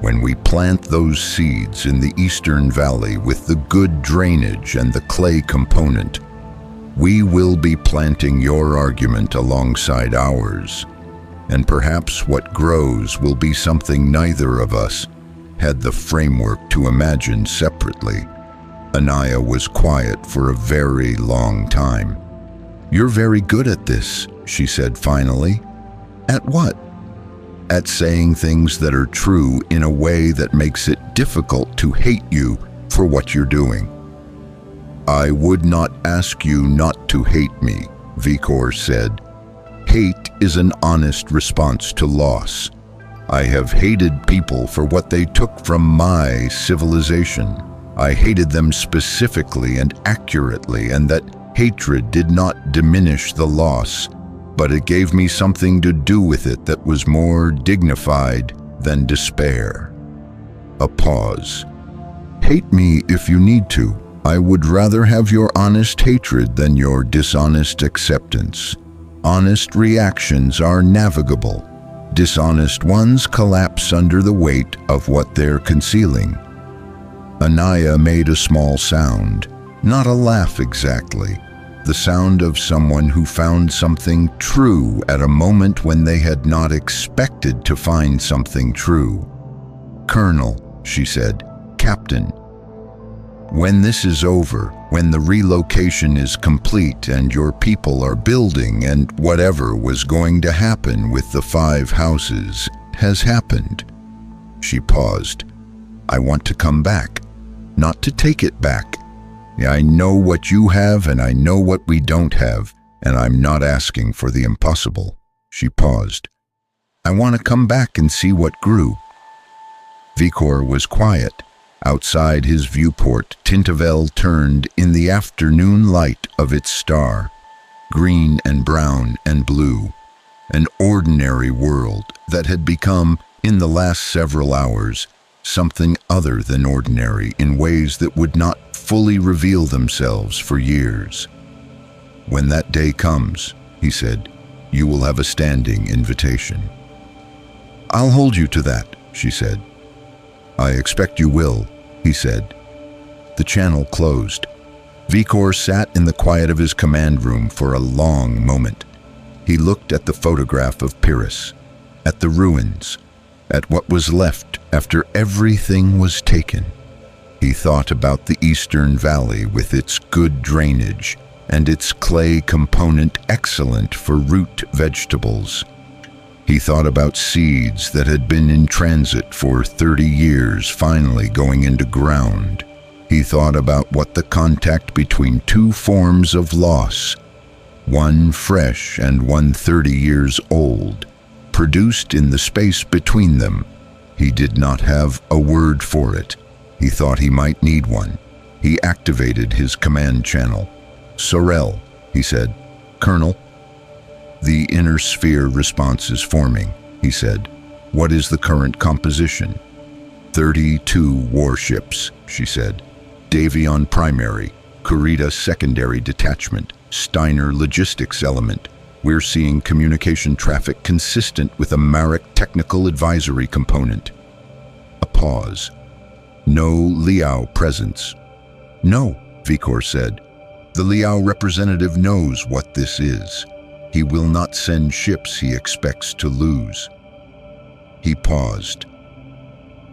S1: When we plant those seeds in the Eastern Valley with the good drainage and the clay component, we will be planting your argument alongside ours. And perhaps what grows will be something neither of us had the framework to imagine separately." Anaya was quiet for a very long time. "You're very good at this," she said finally. "At what?" "At saying things that are true in a way that makes it difficult to hate you for what you're doing." "I would not ask you not to hate me," Vikor said. "Hate is an honest response to loss. I have hated people for what they took from my civilization. I hated them specifically and accurately, and that hatred did not diminish the loss, but it gave me something to do with it that was more dignified than despair." A pause. "Hate me if you need to. I would rather have your honest hatred than your dishonest acceptance. Honest reactions are navigable. Dishonest ones collapse under the weight of what they're concealing." Anaya made a small sound, not a laugh exactly, the sound of someone who found something true at a moment when they had not expected to find something true. "Colonel," she said, "Captain, when this is over, when the relocation is complete and your people are building and whatever was going to happen with the 5 houses has happened." She paused. "I want to come back, not to take it back. I know what you have and I know what we don't have, and I'm not asking for the impossible." She paused. "I want to come back and see what grew." Vikor was quiet. Outside his viewport, Tintavel turned in the afternoon light of its star, green and brown and blue, an ordinary world that had become, in the last several hours, something other than ordinary in ways that would not fully reveal themselves for years. "When that day comes," he said, "you will have a standing invitation." "I'll hold you to that," she said. "I expect you will," he said. The channel closed. Vikor sat in the quiet of his command room for a long moment. He looked at the photograph of Pyrrhus, at the ruins, at what was left after everything was taken. He thought about the Eastern Valley with its good drainage and its clay component excellent for root vegetables. He thought about seeds that had been in transit for 30 years finally going into ground. He thought about what the contact between 2 forms of loss, one fresh and one 30 years old, produced in the space between them. He did not have a word for it. He thought he might need one. He activated his command channel. "Sorel," he said. "Colonel?" "The inner sphere response is forming," he said. "What is the current composition?" 32 warships, she said. Davion primary, Kurita secondary detachment, Steiner logistics element. We're seeing communication traffic consistent with a Marek technical advisory component. A pause. No Liao presence. "No," Vikor said. "The Liao representative knows what this is. He will not send ships he expects to lose." He paused.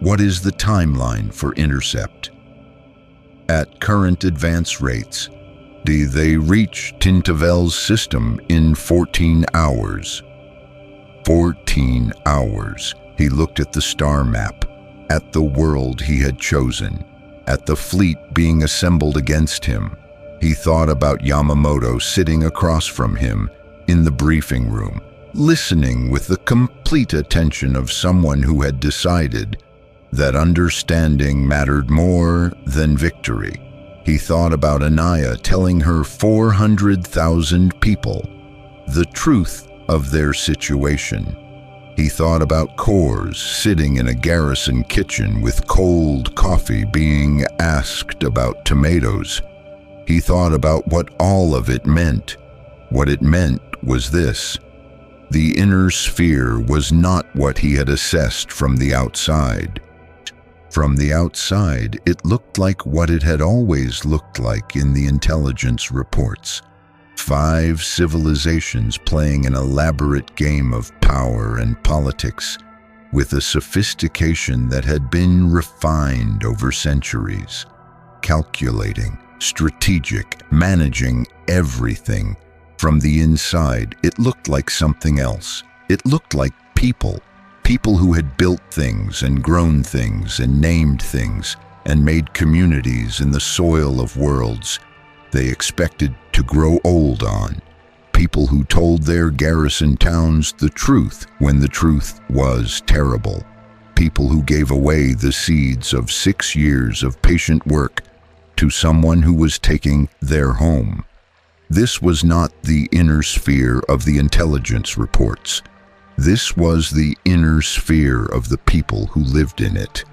S1: What is the timeline for intercept? At current advance rates, they reach Tintavel's system in 14 hours. 14 hours. He looked at the star map, at the world he had chosen, at the fleet being assembled against him. He thought about Yamamoto sitting across from him in the briefing room, listening with the complete attention of someone who had decided that understanding mattered more than victory. He thought about Anaya telling her 400,000 people the truth of their situation. He thought about Kors sitting in a garrison kitchen with cold coffee being asked about tomatoes. He thought about what all of it meant. What it meant was this: the inner sphere was not what he had assessed from the outside. From the outside, it looked like what it had always looked like in the intelligence reports. 5 civilizations playing an elaborate game of power and politics with a sophistication that had been refined over centuries. Calculating, strategic, managing everything. From the inside, it looked like something else. It looked like people. People who had built things and grown things and named things and made communities in the soil of worlds they expected to grow old on. People who told their garrison towns the truth when the truth was terrible. People who gave away the seeds of 6 years of patient work to someone who was taking their home. This was not the inner sphere of the intelligence reports. This was the inner sphere of the people who lived in it.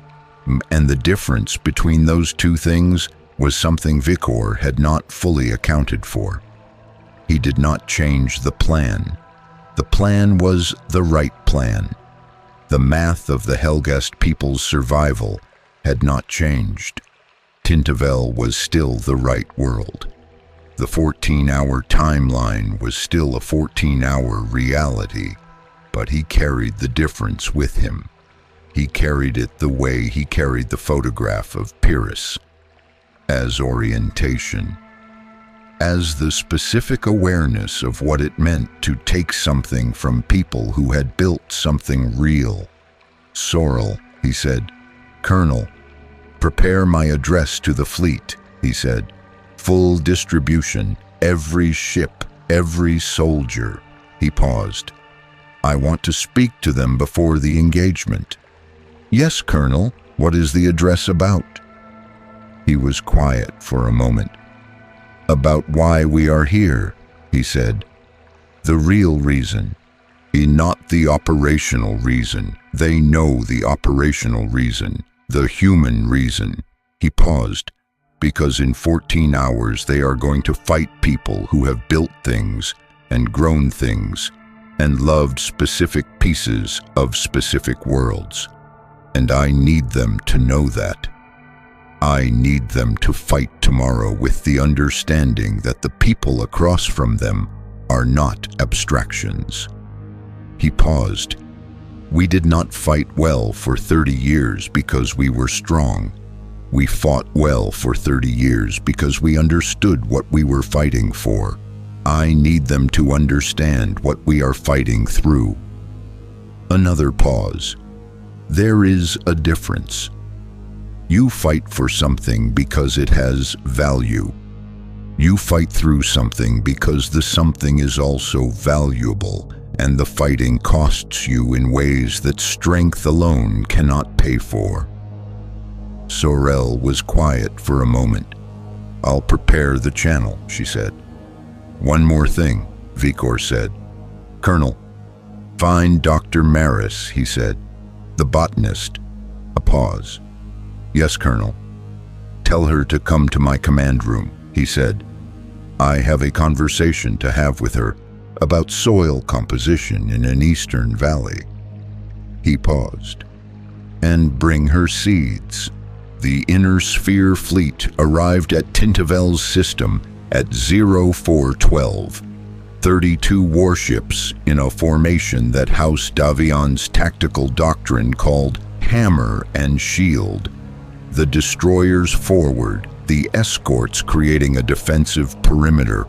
S1: And the difference between those two things was something Vikor had not fully accounted for. He did not change the plan. The plan was the right plan. The math of the Helghast people's survival had not changed. Tintavel was still the right world. The 14-hour timeline was still a 14-hour reality. But he carried the difference with him. He carried it the way he carried the photograph of Pyrrhus, as orientation, as the specific awareness of what it meant to take something from people who had built something real. "Sorrel," he said. "Colonel, prepare my address to the fleet," he said. "Full distribution, every ship, every soldier." He paused. "I want to speak to them before the engagement." "Yes, Colonel. What is the address about?" He was quiet for a moment. "About why we are here," he said. "The real reason, not the operational reason. They know the operational reason, the human reason." He paused. "Because in 14 hours they are going to fight people who have built things and grown things and loved specific pieces of specific worlds. And I need them to know that. I need them to fight tomorrow with the understanding that the people across from them are not abstractions." He paused. "We did not fight well for 30 years because we were strong. We fought well for 30 years because we understood what we were fighting for. I need them to understand what we are fighting through." Another pause. "There is a difference. You fight for something because it has value. You fight through something because the something is also valuable, and the fighting costs you in ways that strength alone cannot pay for." Sorrel was quiet for a moment. "I'll prepare the channel," she said. "One more thing," Vikor said. "Colonel, find Dr. Maris," he said. "The botanist." A pause. "Yes, Colonel." "Tell her to come to my command room," he said. "I have a conversation to have with her about soil composition in an eastern valley." He paused. "And bring her seeds." The Inner Sphere fleet arrived at Tintavel's system at 0412. 32 warships in a formation that housed Davion's tactical doctrine called Hammer and Shield. The destroyers forward, the escorts creating a defensive perimeter.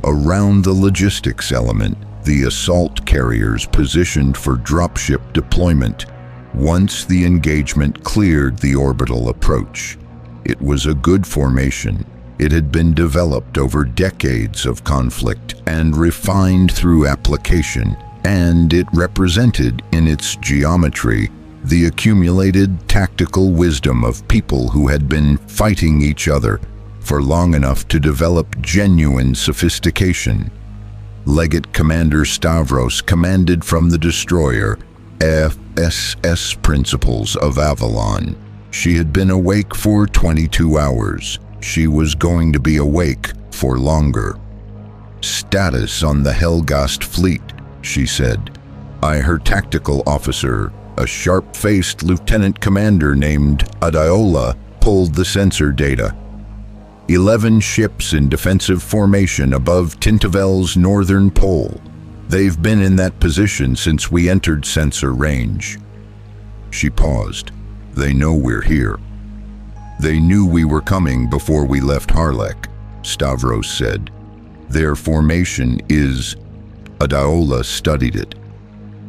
S1: Around the logistics element, the assault carriers positioned for dropship deployment once the engagement cleared the orbital approach. It was a good formation. It had been developed over decades of conflict and refined through application, and it represented in its geometry the accumulated tactical wisdom of people who had been fighting each other for long enough to develop genuine sophistication. Legate Commander Stavros commanded from the destroyer FSS Principles of Avalon. She had been awake for 22 hours. She was going to be awake for longer. "Status on the Helghast fleet," she said. Her tactical officer, a sharp-faced lieutenant commander named Adiola, pulled the sensor data. 11 ships in defensive formation above Tintavel's northern pole. They've been in that position since we entered sensor range. She paused. "They know we're here." "They knew we were coming before we left Harlech," Stavros said. "Their formation is..." Adiola studied it.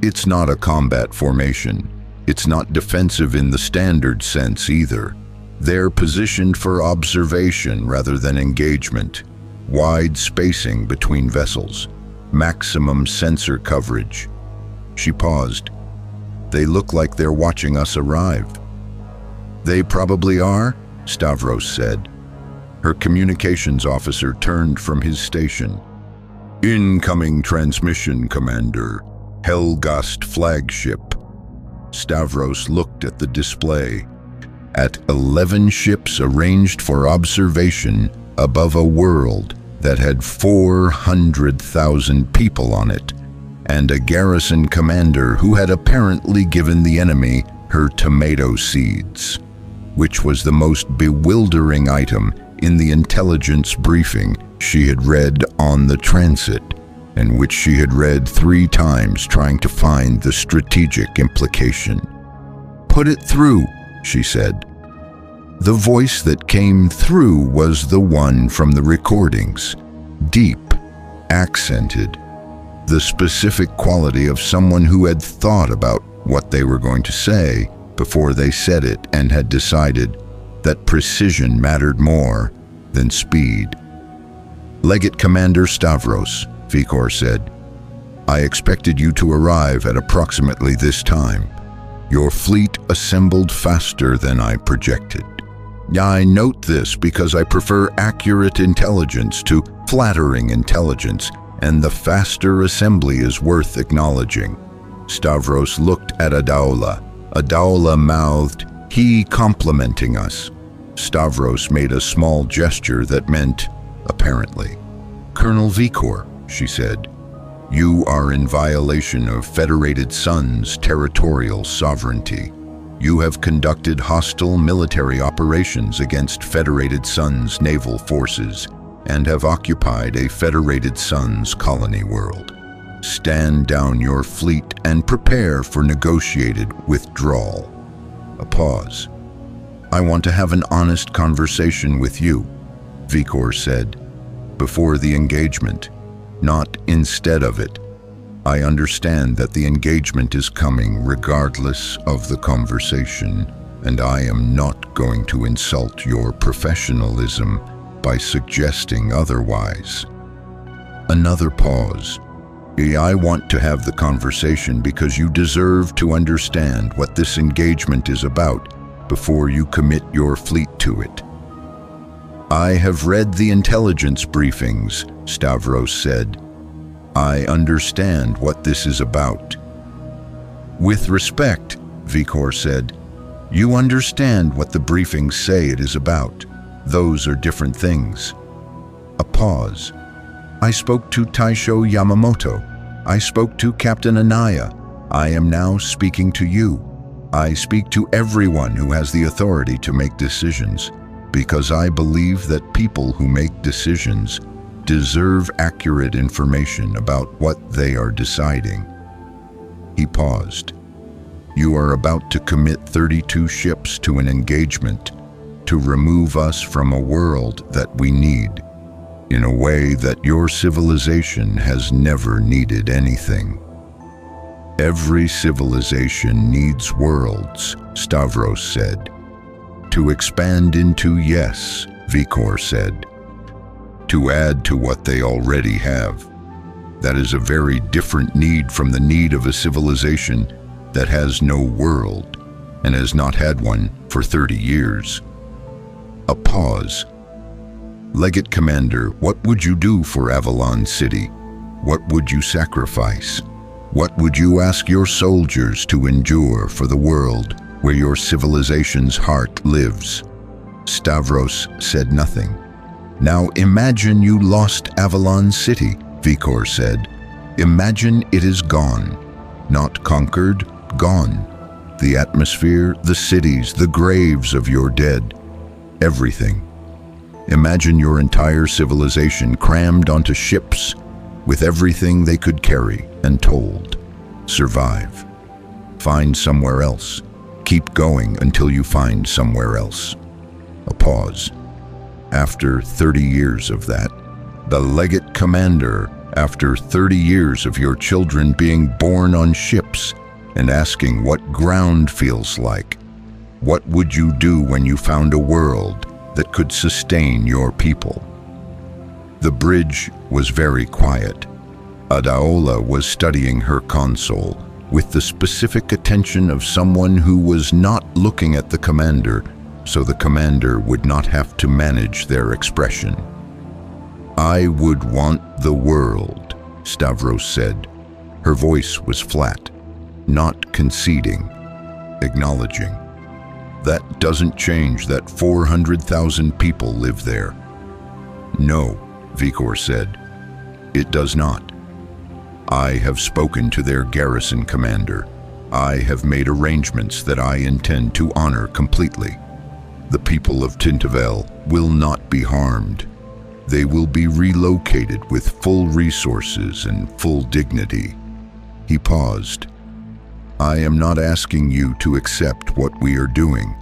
S1: "It's not a combat formation. It's not defensive in the standard sense either. They're positioned for observation rather than engagement. Wide spacing between vessels. Maximum sensor coverage." She paused. "They look like they're watching us arrive." "They probably are," Stavros said. Her communications officer turned from his station. "Incoming transmission, Commander. Helghast flagship." Stavros looked at the display. At 11 ships arranged for observation above a world that had 400,000 people on it, and a garrison commander who had apparently given the enemy her tomato seeds, which was the most bewildering item in the intelligence briefing she had read on the transit, and which she had read 3 times trying to find the strategic implication. "Put it through," she said. The voice that came through was the one from the recordings, deep, accented, the specific quality of someone who had thought about what they were going to say before they said it and had decided that precision mattered more than speed. "Legate Commander Stavros," Vikor said, "I expected you to arrive at approximately this time. Your fleet assembled faster than I projected. I note this because I prefer accurate intelligence to flattering intelligence, and the faster assembly is worth acknowledging." Stavros looked at Adiola. Adiola mouthed, "He complimenting us." Stavros made a small gesture that meant, apparently. "Colonel Vikor," she said, "you are in violation of Federated Sun's territorial sovereignty. You have conducted hostile military operations against Federated Sun's naval forces and have occupied a Federated Sun's colony world. Stand down your fleet and prepare for negotiated withdrawal." A pause. "I want to have an honest conversation with you," Vikor said, "before the engagement, not instead of it. I understand that the engagement is coming regardless of the conversation, and I am not going to insult your professionalism by suggesting otherwise." Another pause. "I want to have the conversation because you deserve to understand what this engagement is about before you commit your fleet to it." "I have read the intelligence briefings," Stavros said. "I understand what this is about." "With respect," Vikor said, "you understand what the briefings say it is about. Those are different things." A pause. "I spoke to Taisho Yamamoto. I spoke to Captain Anaya. I am now speaking to you. I speak to everyone who has the authority to make decisions, because I believe that people who make decisions deserve accurate information about what they are deciding. He paused. You are about to commit 32 ships to an engagement to remove us from a world that we need, in a way that your civilization has never needed anything. Every civilization needs worlds, Stavros said. To expand into, yes, Vikor said. To add to what they already have. That is a very different need from the need of a civilization that has no world and has not had one for 30 years. A pause. Legate Commander, what would you do for Avalon City? What would you sacrifice? What would you ask your soldiers to endure for the world where your civilization's heart lives? Stavros said nothing. Now imagine you lost Avalon City, Vikor said. Imagine it is gone. Not conquered, gone. The atmosphere, the cities, the graves of your dead. Everything. Imagine your entire civilization crammed onto ships with everything they could carry and told. Survive. Find somewhere else. Keep going until you find somewhere else. A pause. After 30 years of that, the Legate Commander, after 30 years of your children being born on ships and asking what ground feels like, what would you do when you found a world that could sustain your people? The bridge was very quiet. Adaola was studying her console with the specific attention of someone who was not looking at the commander, so the commander would not have to manage their expression. I would want the world, Stavros said. Her voice was flat, not conceding, acknowledging. That doesn't change that 400,000 people live there. No, Vikor said. It does not. I have spoken to their garrison commander. I have made arrangements that I intend to honor completely. The people of Tintavel will not be harmed. They will be relocated with full resources and full dignity. He paused. I am not asking you to accept what we are doing.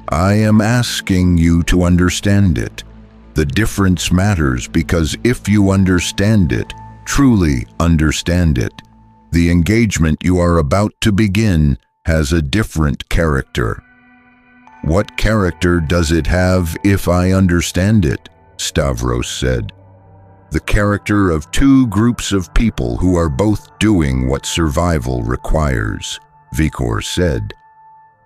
S1: I am asking you to understand it. The difference matters because if you understand it, truly understand it, the engagement you are about to begin has a different character. What character does it have if I understand it? Stavros said. The character of two groups of people who are both doing what survival requires, Vikor said,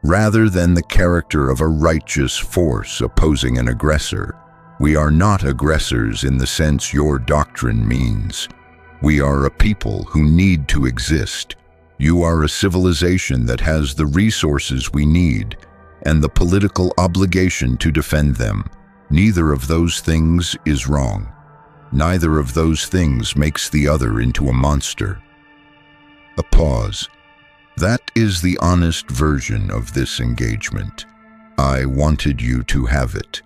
S1: rather than the character of a righteous force opposing an aggressor. We are not aggressors in the sense your doctrine means. We are a people who need to exist. You are a civilization that has the resources we need and the political obligation to defend them. Neither of those things is wrong. Neither of those things makes the other into a monster. A pause. That is the honest version of this engagement. I wanted you to have it.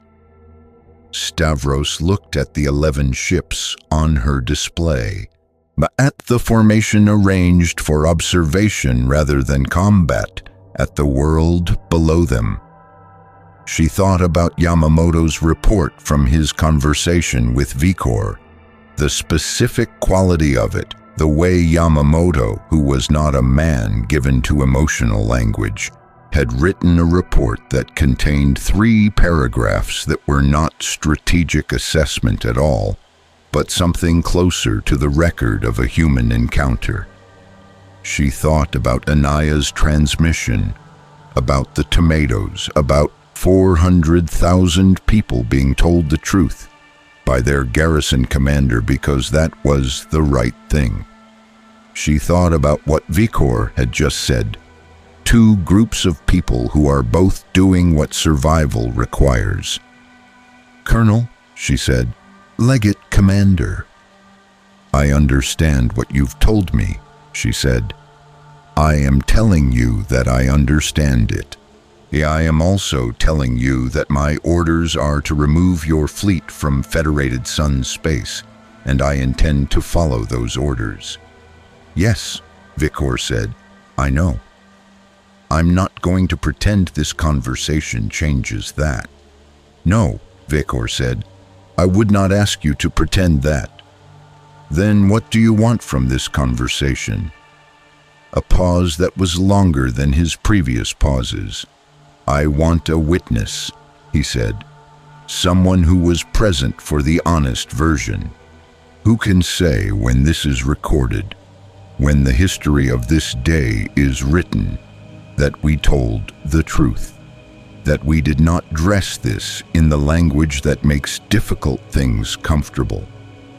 S1: Stavros looked at the 11 ships on her display, at the formation arranged for observation rather than combat, at the world below them. She thought about Yamamoto's report from his conversation with Vikor, the specific quality of it, the way Yamamoto, who was not a man given to emotional language, had written a report that contained 3 paragraphs that were not strategic assessment at all, but something closer to the record of a human encounter. She thought about Anaya's transmission, about the tomatoes, about 400,000 people being told the truth by their garrison commander because that was the right thing. She thought about what Vikor had just said. 2 groups of people who are both doing what survival requires. Colonel, she said, Legate Commander. I understand what you've told me, she said. I am telling you that I understand it. I am also telling you that my orders are to remove your fleet from Federated Sun space and I intend to follow those orders." "Yes," Vikor said, "I know. I'm not going to pretend this conversation changes that." "No," Vikor said, "I would not ask you to pretend that." "Then what do you want from this conversation?" A pause that was longer than his previous pauses. "I want a witness," he said. "Someone who was present for the honest version. Who can say when this is recorded, when the history of this day is written, that we told the truth, that we did not dress this in the language that makes difficult things comfortable,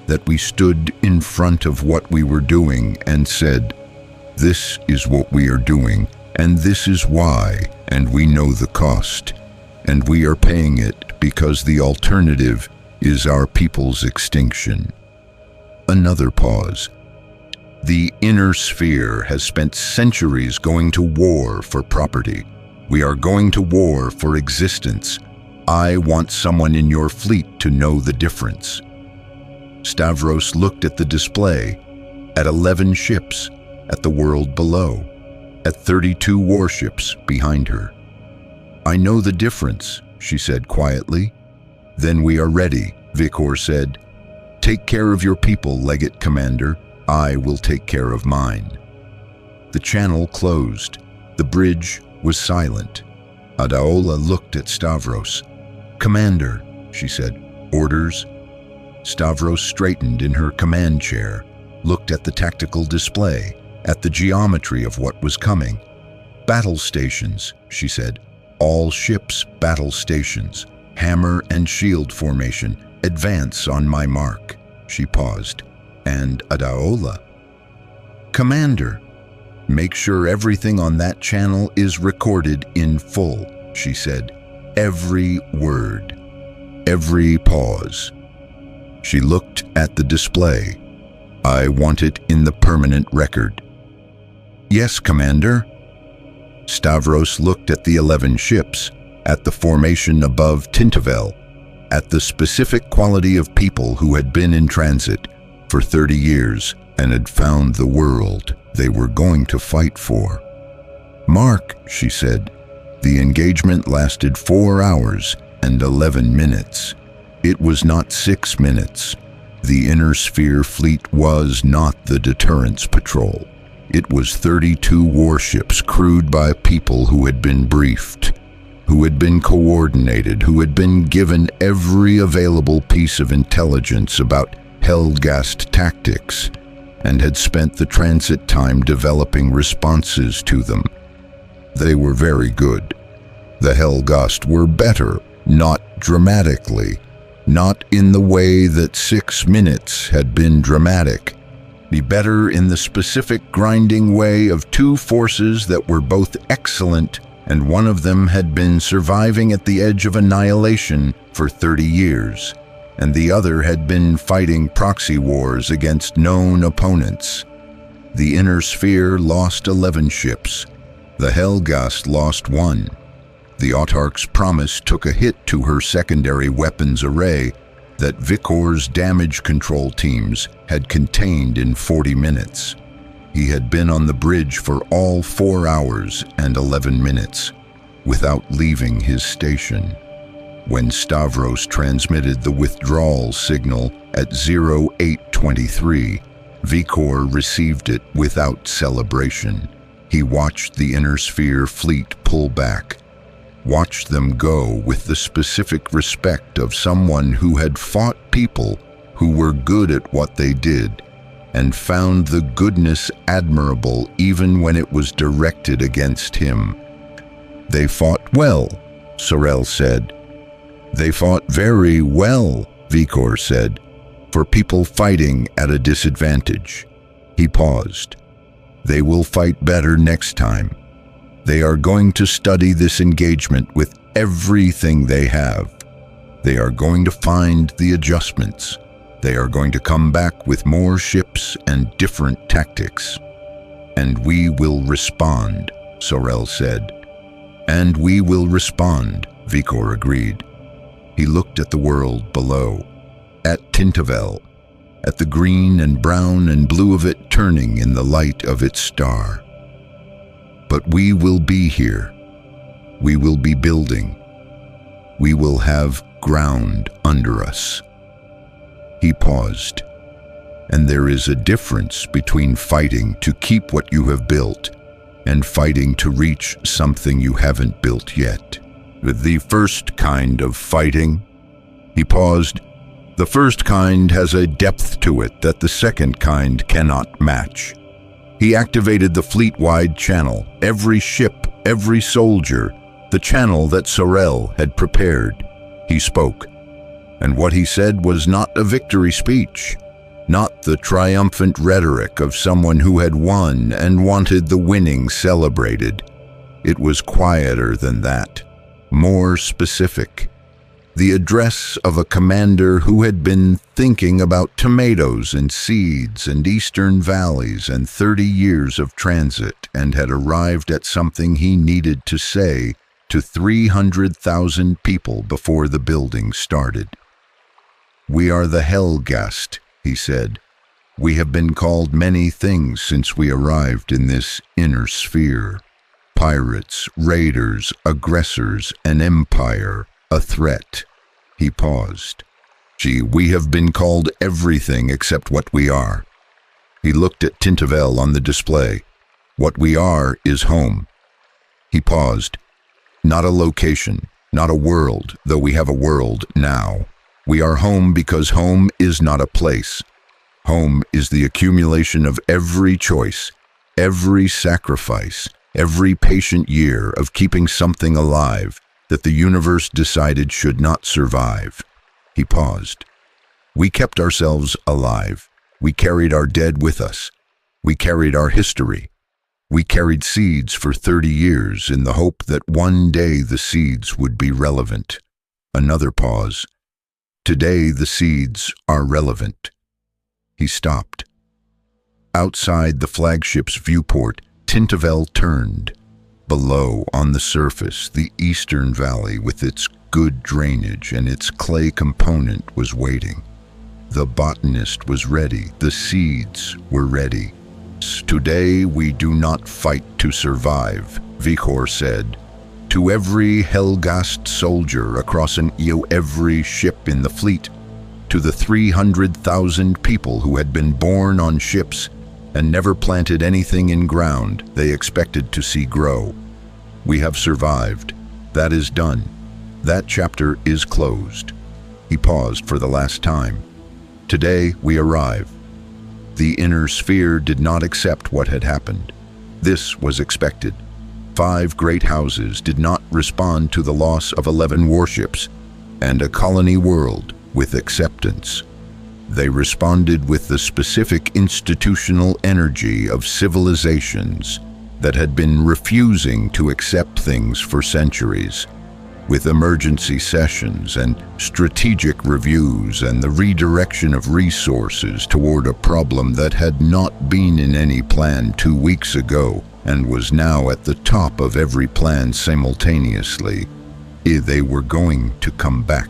S1: that we stood in front of what we were doing and said, 'This is what we are doing, and this is why, and we know the cost, and we are paying it because the alternative is our people's extinction.'" Another pause. "The inner sphere has spent centuries going to war for property. We are going to war for existence. I want someone in your fleet to know the difference." Stavros looked at the display, at 11 ships, at the world below, at 32 warships behind her. "I know the difference," she said quietly. "Then we are ready," Vikor said. "Take care of your people, Legate Commander. I will take care of mine." The channel closed. The bridge was silent. Adaola looked at Stavros. "Commander," she said, "orders?" Stavros straightened in her command chair, looked at the tactical display, at the geometry of what was coming. "Battle stations," she said. "All ships battle stations. Hammer and shield formation. Advance on my mark." She paused. "And Adaola?" "Commander." "Make sure everything on that channel is recorded in full," she said. "Every word. Every pause." She looked at the display. "I want it in the permanent record." "Yes, Commander." Stavros looked at the 11 ships, at the formation above Tintavel, at the specific quality of people who had been in transit for 30 years and had found the world they were going to fight for. "Mark," she said, "the engagement lasted 4 hours and 11 minutes. It was not 6 minutes. The Inner Sphere fleet was not the deterrence patrol. It was 32 warships crewed by people who had been briefed, who had been coordinated, who had been given every available piece of intelligence about Helghast tactics, and had spent the transit time developing responses to them. They were very good. The Helghast were better, not dramatically, not in the way that 6 minutes had been dramatic. Be better in the specific grinding way of two forces that were both excellent, and one of them had been surviving at the edge of annihilation for 30 years, and the other had been fighting proxy wars against known opponents. The Inner Sphere lost 11 ships. The Helghast lost 1. The Autarch's promise took a hit to her secondary weapons array that Vikor's damage control teams had contained in 40 minutes. He had been on the bridge for all 4 hours and 11 minutes, without leaving his station. When Stavros transmitted the withdrawal signal at 0823, Vikor received it without celebration. He watched the Inner Sphere fleet pull back, watched them go with the specific respect of someone who had fought people who were good at what they did, and found the goodness admirable even when it was directed against him. "They fought well," Sorel said. "They fought very well," Vikor said, "for people fighting at a disadvantage." He paused. "They will fight better next time. They are going to study this engagement with everything they have. They are going to find the adjustments. They are going to come back with more ships and different tactics. And we will respond," Sorel said. "And we will respond," Vikor agreed. He looked at the world below, at Tintavel, at the green and brown and blue of it turning in the light of its star. But we will be here. We will be building. We will have ground under us. He paused. And there is a difference between fighting to keep what you have built and fighting to reach something you haven't built yet. The first kind of fighting, he paused, the first kind has a depth to it that the second kind cannot match. He activated the fleet-wide channel, every ship, every soldier, the channel that Sorel had prepared. He spoke, and what he said was not a victory speech, not the triumphant rhetoric of someone who had won and wanted the winning celebrated. It was quieter than that, more specific. The address of a commander who had been thinking about tomatoes and seeds and eastern valleys and 30 years of transit and had arrived at something he needed to say to 300,000 people before the building started. "We are the Helghast," he said. "We have been called many things since we arrived in this inner sphere. Pirates, raiders, aggressors, an empire, a threat." He paused. "Gee, we have been called everything except what we are." He looked at Tintavel on the display. "What we are is home." He paused. "Not a location, not a world, though we have a world now. We are home because home is not a place. Home is the accumulation of every choice, every sacrifice, every patient year of keeping something alive that the universe decided should not survive." He paused. "We kept ourselves alive. We carried our dead with us. We carried our history. We carried seeds for 30 years in the hope that one day the seeds would be relevant." Another pause. "Today the seeds are relevant." He stopped. Outside the flagship's viewport, Tintavel turned. Below, on the surface, the eastern valley with its good drainage and its clay component was waiting. The botanist was ready. The seeds were ready. "Today we do not fight to survive," Vichor said. "To every Helghast soldier across an every ship in the fleet, to the 300,000 people who had been born on ships and never planted anything in ground they expected to see grow. We have survived. That is done. That chapter is closed." He paused for the last time. "Today we arrive." The inner sphere did not accept what had happened. This was expected. 5 great houses did not respond to the loss of 11 warships and a colony world with acceptance. They responded with the specific institutional energy of civilizations that had been refusing to accept things for centuries, with emergency sessions and strategic reviews and the redirection of resources toward a problem that had not been in any plan 2 weeks ago and was now at the top of every plan simultaneously. They were going to come back.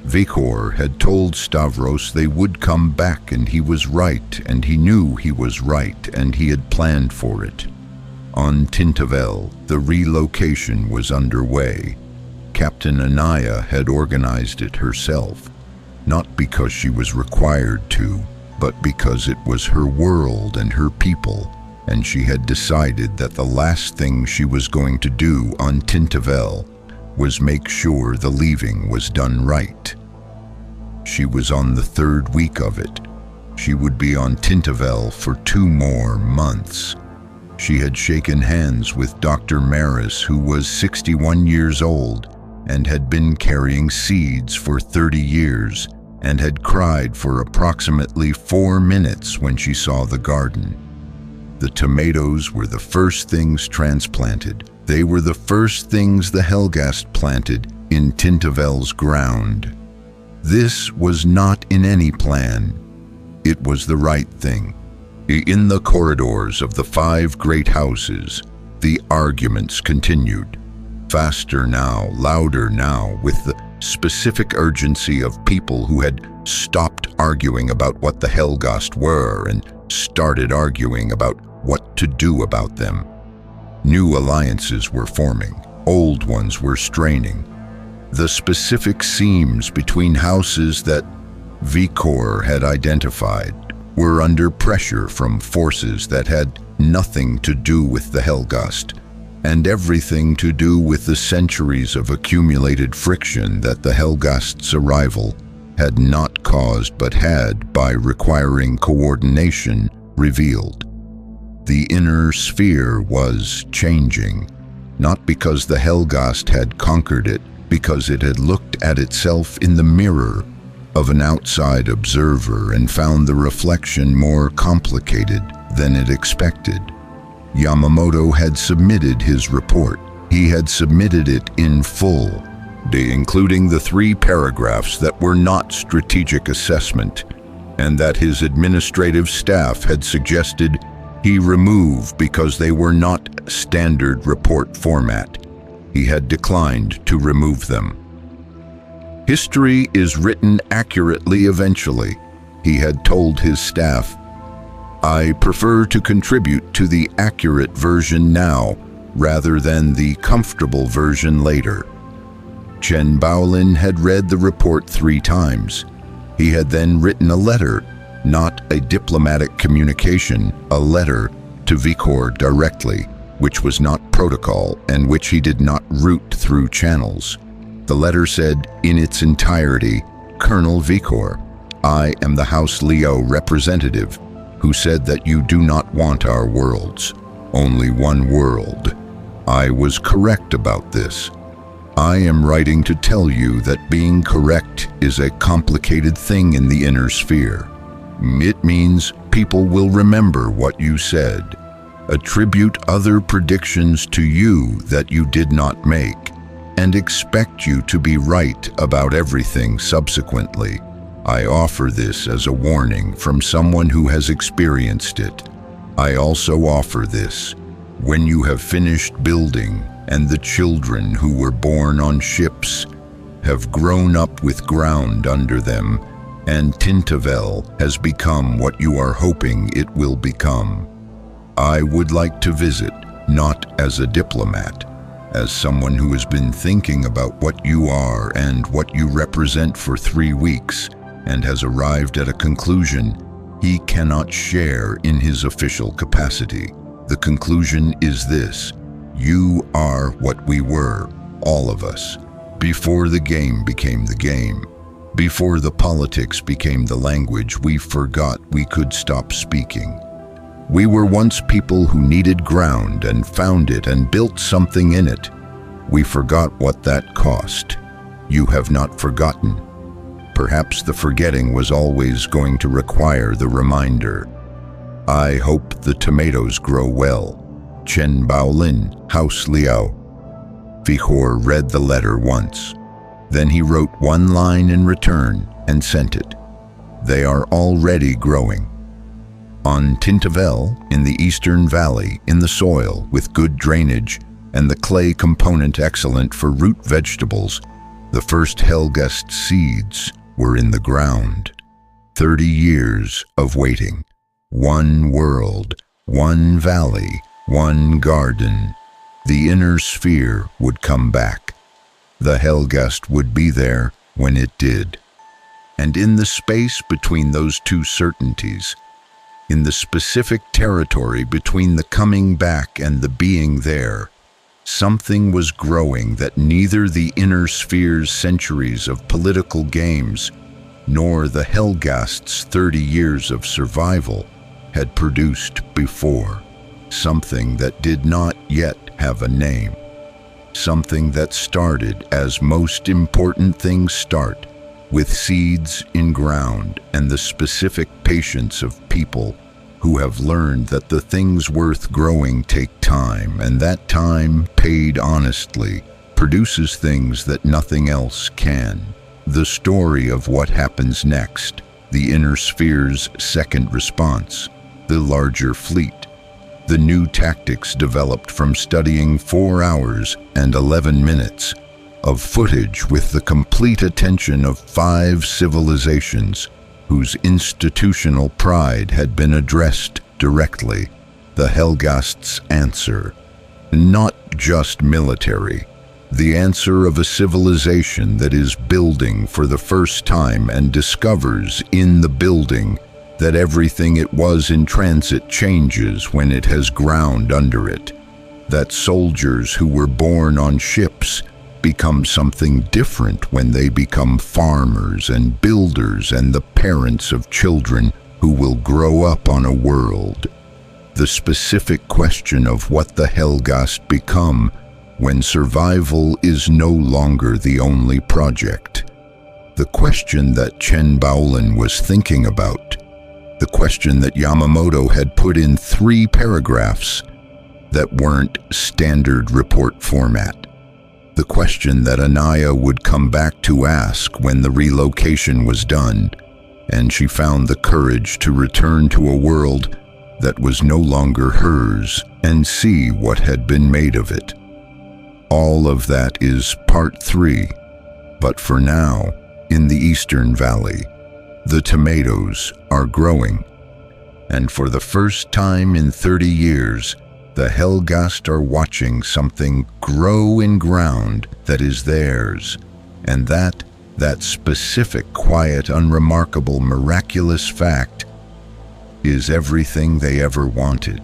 S1: Vichor had told Stavros they would come back, and he was right, and he knew he was right, and he had planned for it. On Tintavel, the relocation was underway. Captain Anaya had organized it herself, not because she was required to, but because it was her world and her people, and she had decided that the last thing she was going to do on Tintavel was make sure the leaving was done right. She was on the 3rd week of it. She would be on Tintavel for 2 more months. She had shaken hands with Dr. Maris, who was 61 years old and had been carrying seeds for 30 years and had cried for approximately 4 minutes when she saw the garden. The tomatoes were the first things transplanted. They were the first things the Helghast planted in Tintavel's ground. This was not in any plan. It was the right thing. In the corridors of the 5 great houses, the arguments continued. faster now, louder now, with the specific urgency of people who had stopped arguing about what the Helghast were and started arguing about what to do about them. New alliances were forming, old ones were straining. The specific seams between houses that Vikor had identified were under pressure from forces that had nothing to do with the Helghast, and everything to do with the centuries of accumulated friction that the Helghast's arrival had not caused but had, by requiring coordination, revealed. The inner sphere was changing, not because the Helghast had conquered it, because it had looked at itself in the mirror of an outside observer and found the reflection more complicated than it expected. Yamamoto had submitted his report. He had submitted it in full, including the 3 paragraphs that were not strategic assessment, and that his administrative staff had suggested he remove because they were not standard report format. He had declined to remove them. History is written accurately eventually, he had told his staff. I prefer to contribute to the accurate version now rather than the comfortable version later. Chen Baolin had read the report 3 times. He had then written a letter, not a diplomatic communication, a letter to Vikor directly, which was not protocol and which he did not route through channels. The letter said in its entirety, Colonel Vikor, I am the House Liu representative who said that you do not want our worlds, only one world. I was correct about this. I am writing to tell you that being correct is a complicated thing in the inner sphere. It means people will remember what you said, attribute other predictions to you that you did not make, and expect you to be right about everything subsequently. I offer this as a warning from someone who has experienced it. I also offer this when you have finished building and the children who were born on ships have grown up with ground under them, and Tintavel has become what you are hoping it will become. I would like to visit, not as a diplomat, as someone who has been thinking about what you are and what you represent for 3 weeks and has arrived at a conclusion he cannot share in his official capacity. The conclusion is this: you are what we were, all of us, before the game became the game. Before the politics became the language we forgot we could stop speaking. We were once people who needed ground and found it and built something in it. We forgot what that cost. You have not forgotten. Perhaps the forgetting was always going to require the reminder. I hope the tomatoes grow well. Chen Baolin, House Liu. Vikor read the letter once. Then he wrote 1 line in return and sent it. They are already growing. On Tintavel, in the Eastern Valley, in the soil with good drainage and the clay component excellent for root vegetables, the first Helghast seeds were in the ground. 30 years of waiting. 1 world, 1 valley, 1 garden. The inner sphere would come back. The Helghast would be there when it did. And in the space between those 2 certainties, in the specific territory between the coming back and the being there, something was growing that neither the inner sphere's centuries of political games nor the Helghast's 30 years of survival had produced before. Something that did not yet have a name. Something that started as most important things start, with seeds in ground and the specific patience of people who have learned that the things worth growing take time, and that time, paid honestly, produces things that nothing else can. The story of what happens next, the inner sphere's second response, the larger fleet. The new tactics developed from studying 4 hours and 11 minutes of footage with the complete attention of 5 civilizations whose institutional pride had been addressed directly. The Helghast's answer, not just military, the answer of a civilization that is building for the first time and discovers in the building that everything it was in transit changes when it has ground under it, that soldiers who were born on ships become something different when they become farmers and builders and the parents of children who will grow up on a world. The specific question of what the Helghast become when survival is no longer the only project. The question that Chen Baolin was thinking about. The question that Yamamoto had put in 3 paragraphs that weren't standard report format. The question that Anaya would come back to ask when the relocation was done, and she found the courage to return to a world that was no longer hers and see what had been made of it. All of that is part 3, but for now, in the Eastern Valley, the tomatoes are growing, and for the first time in 30 years, the Helghast are watching something grow in ground that is theirs, and that specific, quiet, unremarkable, miraculous fact is everything they ever wanted.